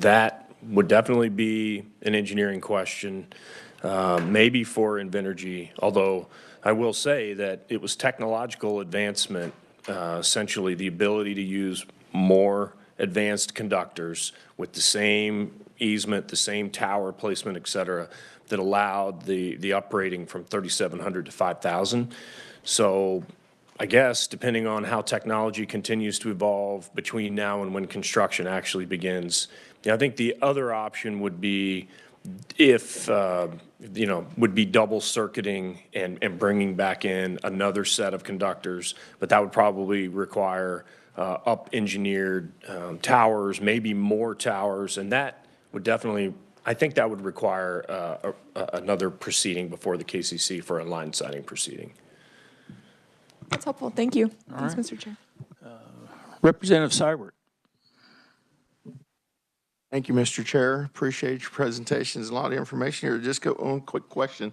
That would definitely be an engineering question, maybe for Invenergy, although I will say that it was technological advancement, essentially the ability to use more advanced conductors with the same easement, the same tower placement, et cetera, that allowed the uprating from 3,700 to 5,000. So I guess depending on how technology continues to evolve between now and when construction actually begins, I think the other option would be would be double circuiting and bringing back in another set of conductors, but that would probably require up-engineered towers, maybe more towers, and that would definitely, I think that would require another proceeding before the KCC for a line siting proceeding. That's helpful. Thank you. Thanks, Mr. Chair. Representative Seibert. Thank you, Mr. Chair. Appreciate your presentation. There's a lot of information here. Just go on quick question.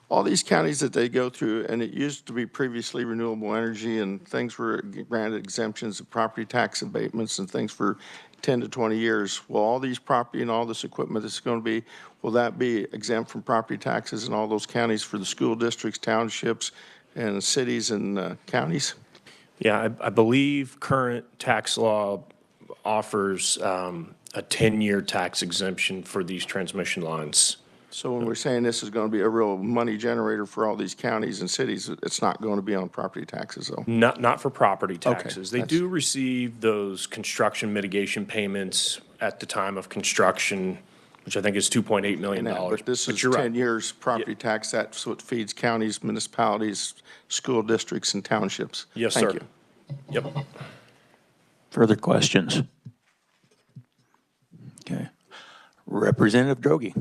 all these counties that they go through, and it used to be previously renewable energy, and things were granted exemptions of property tax abatements and things for 10 to 20 years. Well, all these property and all this equipment that's going to be, will that be exempt from property taxes in all those counties for the school districts, townships, and cities and counties? Yeah, I believe current tax law offers a 10-year tax exemption for these transmission lines. So when we're saying this is going to be a real money generator for all these counties and cities, it's not going to be on property taxes, though? Not for property taxes. They that's- do receive those construction mitigation payments at the time of construction, which I think is $2.8 million. But this is you're right. 10 years property tax. That's what feeds counties, municipalities, school districts, and townships. Yes, Thank sir. you. Yep. Further questions? Okay. Representative Droege.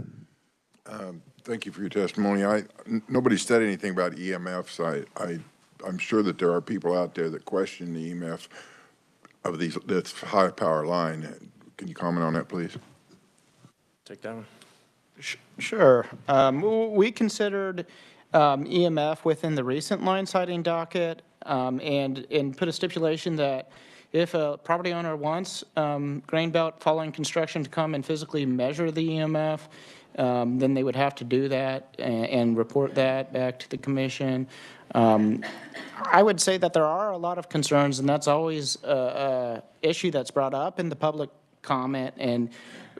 Thank you for your testimony. Nobody said anything about EMFs. I'm sure that there are people out there that question the EMFs of this high power line. Can you comment on that, please? Take that one. Sure. We considered EMF within the recent line siting docket and put a stipulation that if a property owner wants grain belt following construction to come and physically measure the EMF, then they would have to do that and report that back to the commission. I would say that there are a lot of concerns, and that's always a issue that's brought up in the public comment. And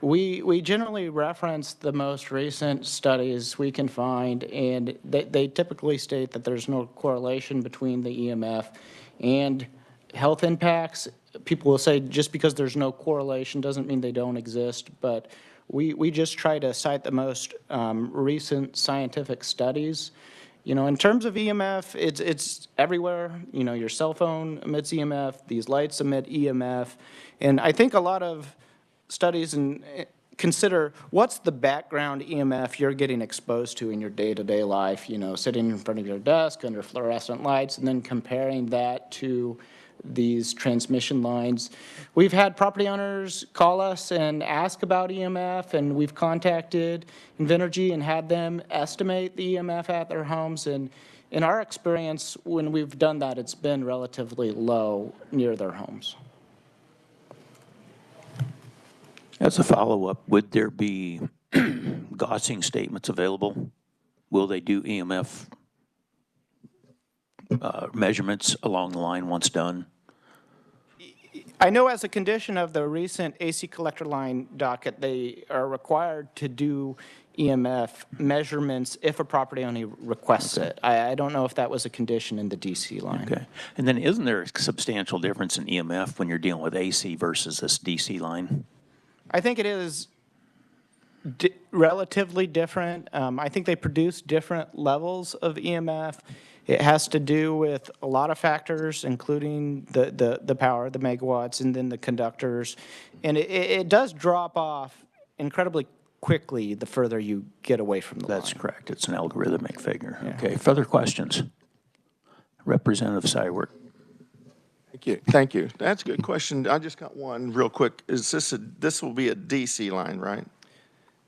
we generally reference the most recent studies we can find, and they typically state that there's no correlation between the EMF and health impacts. People will say just because there's no correlation doesn't mean they don't exist, but we just try to cite the most recent scientific studies. You know, in terms of EMF, it's everywhere. You know, your cell phone emits EMF, these lights emit EMF, and I think a lot of studies and consider what's the background EMF you're getting exposed to in your day-to-day life, you know, sitting in front of your desk under fluorescent lights, and then comparing that to these transmission lines. We've had property owners call us and ask about EMF, and we've contacted Invenergy and had them estimate the EMF at their homes. And in our experience, when we've done that, it's been relatively low near their homes. As a follow-up, would there be Gossing statements available? Will they do EMF measurements along the line once done? I know as a condition of the recent AC collector line docket, they are required to do EMF measurements if a property owner requests it. I don't know if that was a condition in the DC line. Okay. And then isn't there a substantial difference in EMF when you're dealing with AC versus this DC line? I think it is relatively different. I think they produce different levels of EMF. It has to do with a lot of factors, including the power, the megawatts, and then the conductors. And it does drop off incredibly quickly the further you get away from the line. That's correct. It's an algorithmic figure. Yeah. Okay. Further questions? Representative Seibert. Thank you. That's a good question. I just got one real quick. Is this will be a DC line, right?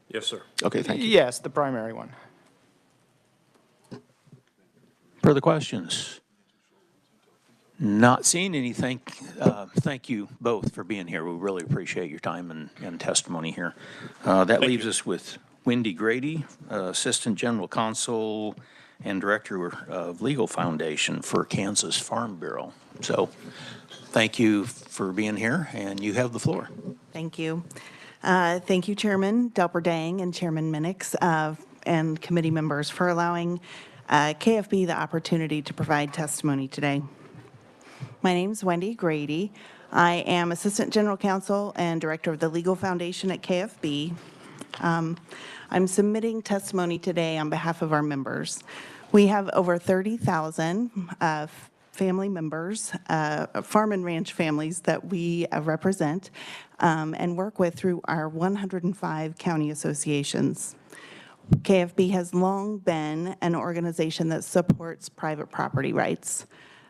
Yes, sir. Okay, thank you. Yes, the primary one. Further questions? Not seeing anything. Thank you both for being here. We really appreciate your time and testimony here. That leaves us with Wendy Grady, Assistant General Counsel and Director of Legal Foundation for Kansas Farm Bureau. So thank you for being here, and you have the floor. Thank you. Thank you, Chairman Delperdang and Chairman Minix and committee members for allowing KFB the opportunity to provide testimony today. My name is Wendy Grady. I am Assistant General Counsel and Director of the Legal Foundation at KFB. I'm submitting testimony today on behalf of our members. We have over 30,000 family members, farm and ranch families that we represent and work with through our 105 county associations. KFB has long been an organization that supports private property rights,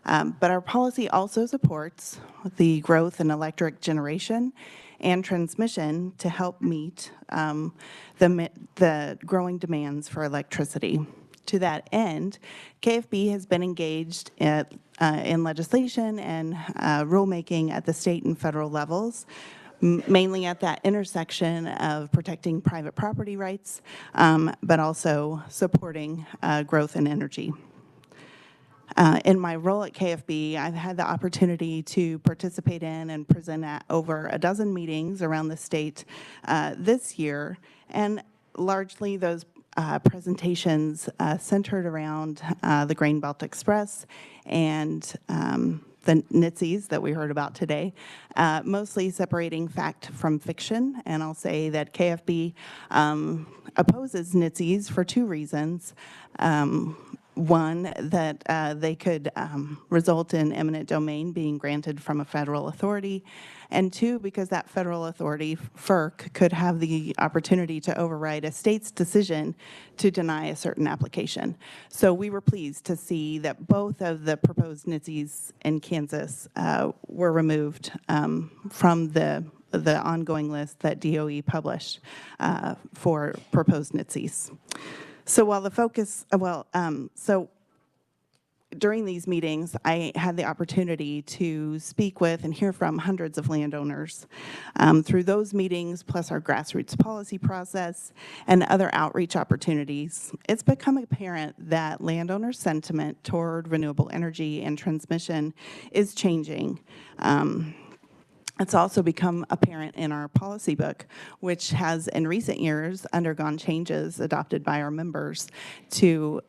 but our policy also supports the growth in electric generation and transmission to help meet the growing demands for electricity. To that end, KFB has been engaged in legislation and rulemaking at the state and federal levels, mainly at that intersection of protecting private property rights, but also supporting growth in energy. In my role at KFB, I've had the opportunity to participate in and present at over a dozen meetings around the state this year, and largely those presentations centered around the Grain Belt Express and the NIETCs that we heard about today, mostly separating fact from fiction. And I'll say that KFB opposes NIETCs for two reasons. One, that they could result in eminent domain being granted from a federal authority, and two, because that federal authority, FERC, could have the opportunity to override a state's decision to deny a certain application. So we were pleased to see that both of the proposed NIETCs in Kansas were removed from the ongoing list that DOE published for proposed NIETCs. So while the focus, during these meetings, I had the opportunity to speak with and hear from hundreds of landowners. Through those meetings, plus our grassroots policy process and other outreach opportunities, it's become apparent that landowner sentiment toward renewable energy and transmission is changing. It's also become apparent in our policy book, which has in recent years undergone changes adopted by our members to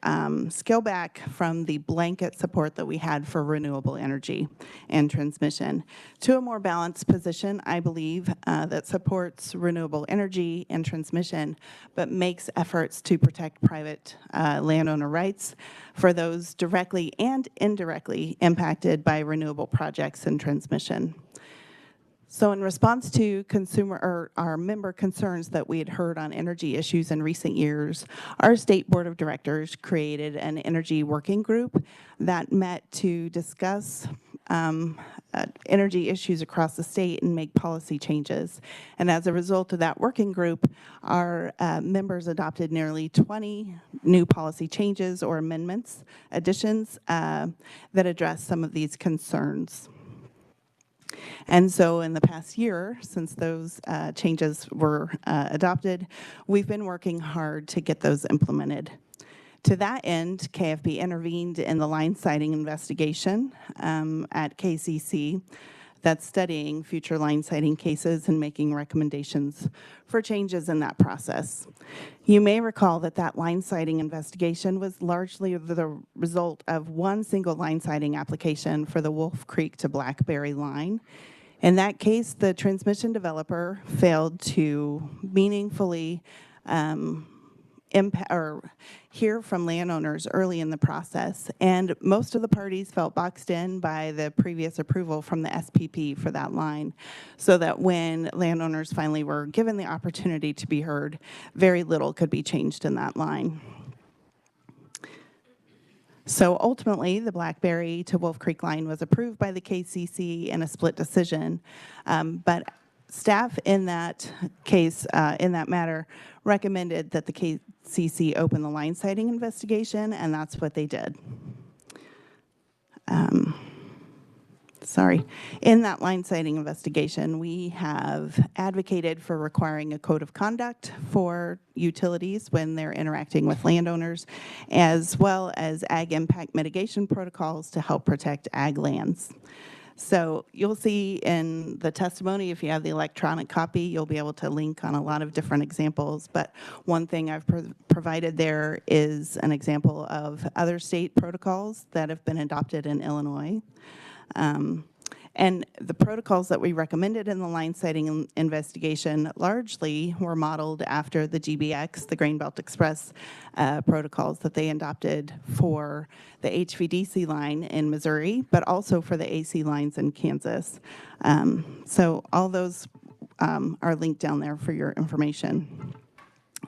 scale back from the blanket support that we had for renewable energy and transmission to a more balanced position, I believe, that supports renewable energy and transmission, but makes efforts to protect private landowner rights for those directly and indirectly impacted by renewable projects and transmission. So in response to our member concerns that we had heard on energy issues in recent years, our state board of directors created an energy working group that met to discuss energy issues across the state and make policy changes. And as a result of that working group, our members adopted nearly 20 new policy changes or amendments, additions that address some of these concerns. And so in the past year, since those changes were adopted, we've been working hard to get those implemented. To that end, KFB intervened in the line siting investigation at KCC that's studying future line siting cases and making recommendations for changes in that process. You may recall that that line siting investigation was largely the result of one single line siting application for the Wolf Creek to Blackberry line. In that case, the transmission developer failed to meaningfully hear from landowners early in the process, and most of the parties felt boxed in by the previous approval from the SPP for that line, so that when landowners finally were given the opportunity to be heard, very little could be changed in that line. So ultimately, the Blackberry to Wolf Creek line was approved by the KCC in a split decision, but staff in that case, in that matter, recommended that the KCC open the line siting investigation, and that's what they did. In that line siting investigation, we have advocated for requiring a code of conduct for utilities when they're interacting with landowners, as well as ag impact mitigation protocols to help protect ag lands. So you'll see in the testimony, if you have the electronic copy, you'll be able to link on a lot of different examples. But one thing I've provided there is an example of other state protocols that have been adopted in Illinois. And the protocols that we recommended in the line siting investigation largely were modeled after the GBX, the Grain Belt Express protocols that they adopted for the HVDC line in Missouri, but also for the AC lines in Kansas. So all those are linked down there for your information.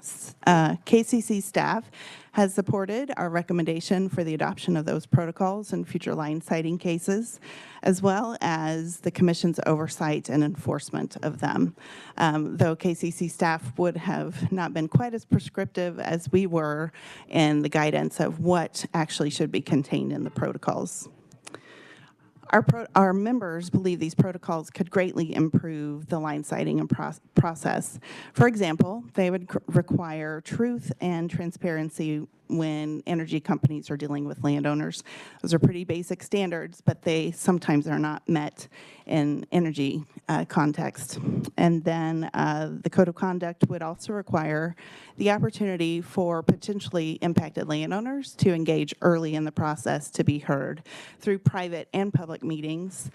KCC staff has supported our recommendation for the adoption of those protocols in future line sighting cases, as well as the Commission's oversight and enforcement of them. Though KCC staff would have not been quite as prescriptive as we were in the guidance of what actually should be contained in the protocols. Our members believe these protocols could greatly improve the line sighting and process. For example, they would require truth and transparency when energy companies are dealing with landowners. Those are pretty basic standards, but they sometimes are not met in energy context. And then the code of conduct would also require the opportunity for potentially impacted landowners to engage early in the process to be heard through private and public meetings,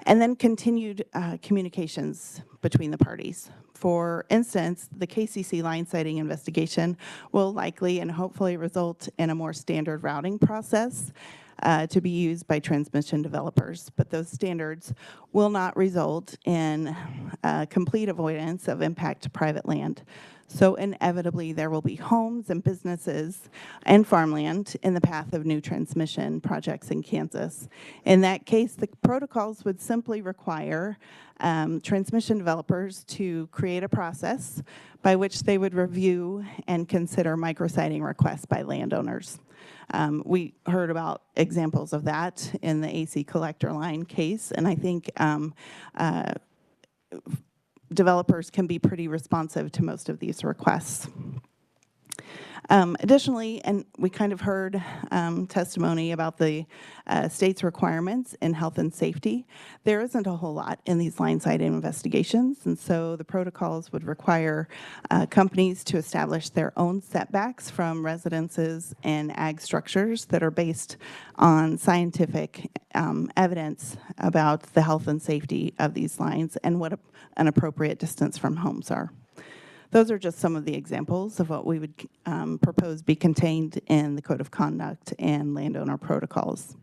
and then continued communications between the parties. For instance, the KCC line sighting investigation will likely and hopefully result in a more standard routing process to be used by transmission developers, but those standards will not result in complete avoidance of impact to private land. So inevitably, there will be homes and businesses and farmland in the path of new transmission projects in Kansas. In that case, the protocols would simply require transmission developers to create a process by which they would review and consider micrositing requests by landowners. We heard about examples of that in the AC collector line case, and I think developers can be pretty responsive to most of these requests. Additionally, and we kind of heard testimony about the state's requirements in health and safety. There isn't a whole lot in these line sighting investigations, and so the protocols would require companies to establish their own setbacks from residences and ag structures that are based on scientific evidence about the health and safety of these lines and what an appropriate distance from homes are. Those are just some of the examples of what we would propose be contained in the Code of Conduct and landowner protocols.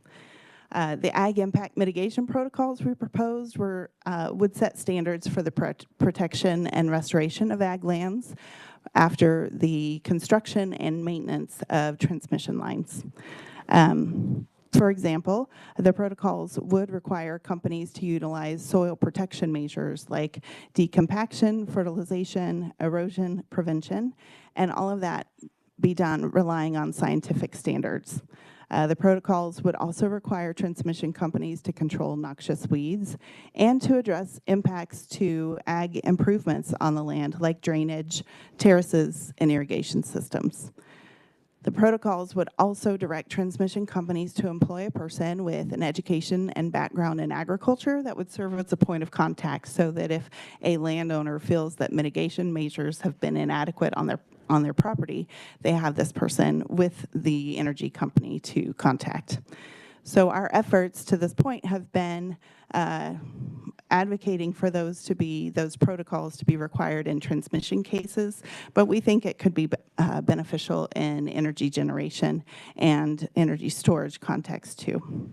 The ag impact mitigation protocols we proposed would set standards for the protection and restoration of ag lands after the construction and maintenance of transmission lines. For example, the protocols would require companies to utilize soil protection measures like decompaction, fertilization, erosion prevention, and all of that be done relying on scientific standards. The protocols would also require transmission companies to control noxious weeds and to address impacts to ag improvements on the land like drainage, terraces, and irrigation systems. The protocols would also direct transmission companies to employ a person with an education and background in agriculture that would serve as a point of contact so that if a landowner feels that mitigation measures have been inadequate on their property, they have this person with the energy company to contact. So our efforts to this point have been advocating for those protocols to be required in transmission cases, but we think it could be beneficial in energy generation and energy storage context too.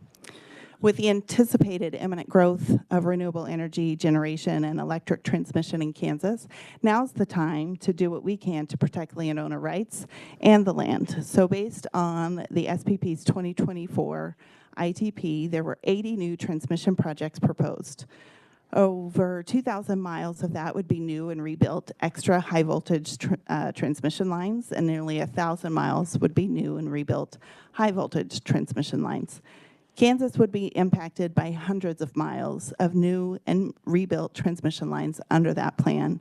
With the anticipated imminent growth of renewable energy generation and electric transmission in Kansas, now's the time to do what we can to protect landowner rights and the land. So based on the SPP's 2024 ITP, there were 80 new transmission projects proposed. Over 2,000 miles of that would be new and rebuilt extra high voltage transmission lines, and nearly 1,000 miles would be new and rebuilt high voltage transmission lines. Kansas would be impacted by hundreds of miles of new and rebuilt transmission lines under that plan.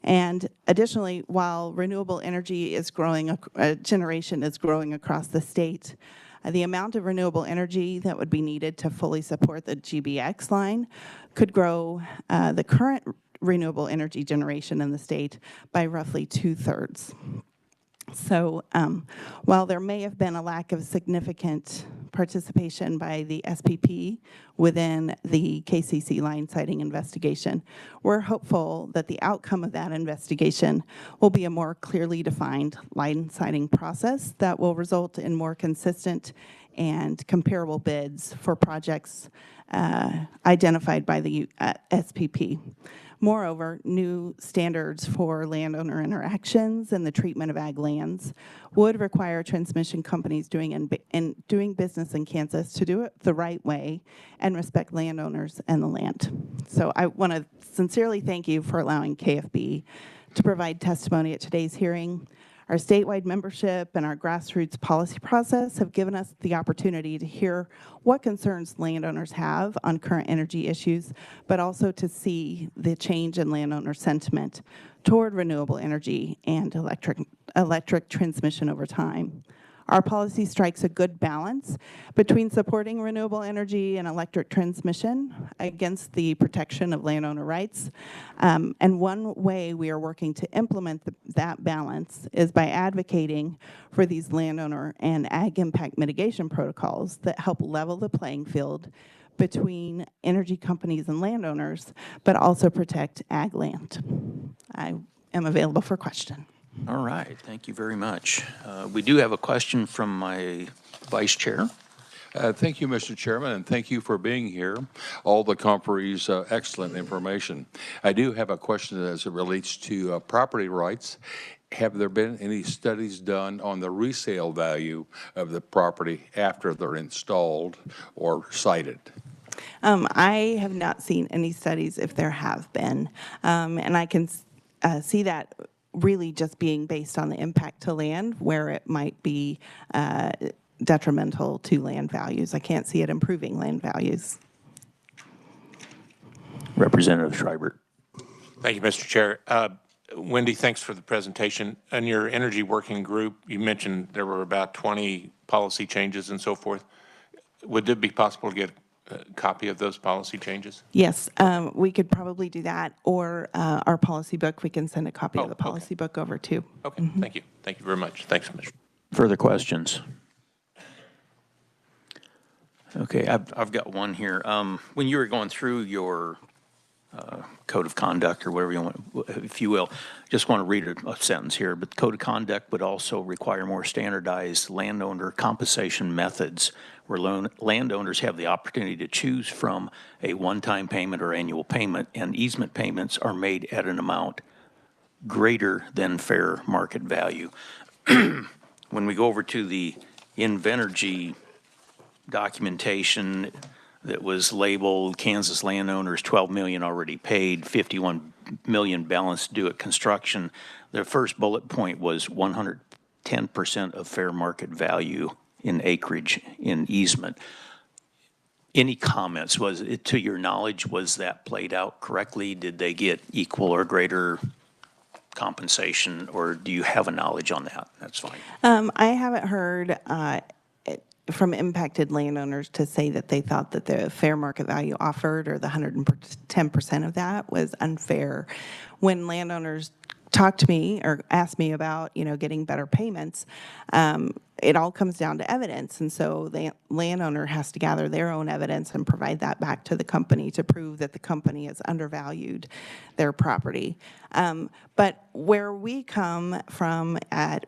And additionally, while renewable energy is growing, generation is growing across the state, the amount of renewable energy that would be needed to fully support the GBX line could grow the current renewable energy generation in the state by roughly 2/3. So while there may have been a lack of significant participation by the SPP within the KCC line sighting investigation, we're hopeful that the outcome of that investigation will be a more clearly defined line sighting process that will result in more consistent and comparable bids for projects identified by the SPP. Moreover, new standards for landowner interactions and the treatment of ag lands would require transmission companies doing business in Kansas to do it the right way and respect landowners and the land. So I want to sincerely thank you for allowing KFB to provide testimony at today's hearing. Our statewide membership and our grassroots policy process have given us the opportunity to hear what concerns landowners have on current energy issues, but also to see the change in landowner sentiment toward renewable energy and electric transmission over time. Our policy strikes a good balance between supporting renewable energy and electric transmission against the protection of landowner rights. And one way we are working to implement that balance is by advocating for these landowner and ag impact mitigation protocols that help level the playing field between energy companies and landowners, but also protect ag land. I am available for question. All right, thank you very much. We do have a question from my vice chair. Thank you, Mr. Chairman, and thank you for being here. All the conferees, excellent information. I do have a question as it relates to property rights. Have there been any studies done on the resale value of the property after they're installed or sited? I have not seen any studies if there have been, and I can see that really just being based on the impact to land where it might be detrimental to land values. I can't see it improving land values. Representative Schreiber. Thank you, Mr. Chair. Wendy, thanks for the presentation. In your energy working group, you mentioned there were about 20 policy changes and so forth. Would it be possible to get a copy of those policy changes? Yes, we could probably do that, or our policy book, we can send a copy of the policy book over too. Okay, thank you. Thank you very much. Thanks, Mr. Further questions? Okay, I've got one here. When you were going through your code of conduct or whatever you want, if you will, just want to read a sentence here, but the code of conduct would also require more standardized landowner compensation methods where landowners have the opportunity to choose from a one-time payment or annual payment, and easement payments are made at an amount greater than fair market value. When we go over to the Invenergy documentation that was labeled Kansas landowners, 12 million already paid, 51 million balance due at construction, the first bullet point was 110% of fair market value in acreage in easement. Any comments? Was it, to your knowledge, was that played out correctly? Did they get equal or greater compensation, or do you have a knowledge on that? That's fine. I haven't heard from impacted landowners to say that they thought that the fair market value offered or the 110% of that was unfair. When landowners talk to me or ask me about, getting better payments, it all comes down to evidence. And so the landowner has to gather their own evidence and provide that back to the company to prove that the company has undervalued their property. But where we come from at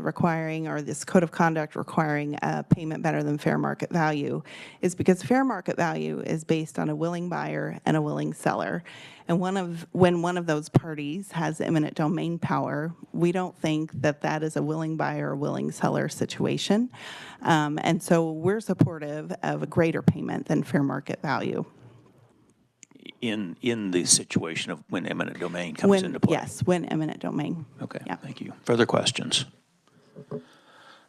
requiring, or this code of conduct requiring a payment better than fair market value, is because fair market value is based on a willing buyer and a willing seller. And when one of those parties has eminent domain power, we don't think that that is a willing buyer or willing seller situation. And so we're supportive of a greater payment than fair market value. In the situation of when eminent domain comes into play? Yes, when eminent domain. Okay, yeah. Thank you. Further questions?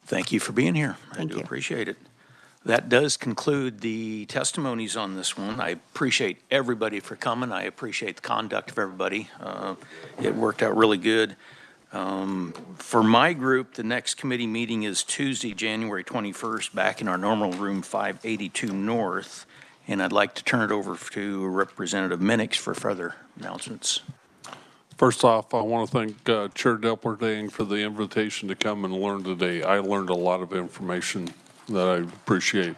Thank you for being here. I do you. appreciate it. That does conclude the testimonies on this one. I appreciate everybody for coming. I appreciate the conduct of everybody. It worked out really good. For my group, the next committee meeting is Tuesday, January 21st, back in our normal room 582 North. And I'd like to turn it over to Representative Minix for further announcements. First off, I want to thank Chair Delperdang for the invitation to come and learn today. I learned a lot of information that I appreciate.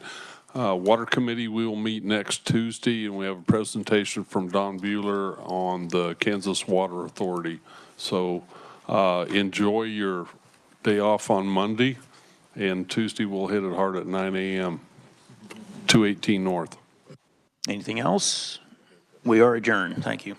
Water Committee, we will meet next Tuesday, and we have a presentation from Don Buehler on the Kansas Water Authority. So enjoy your day off on Monday, and Tuesday we'll hit it hard at 9 a.m., 218 North. Anything else? We are adjourned. Thank you.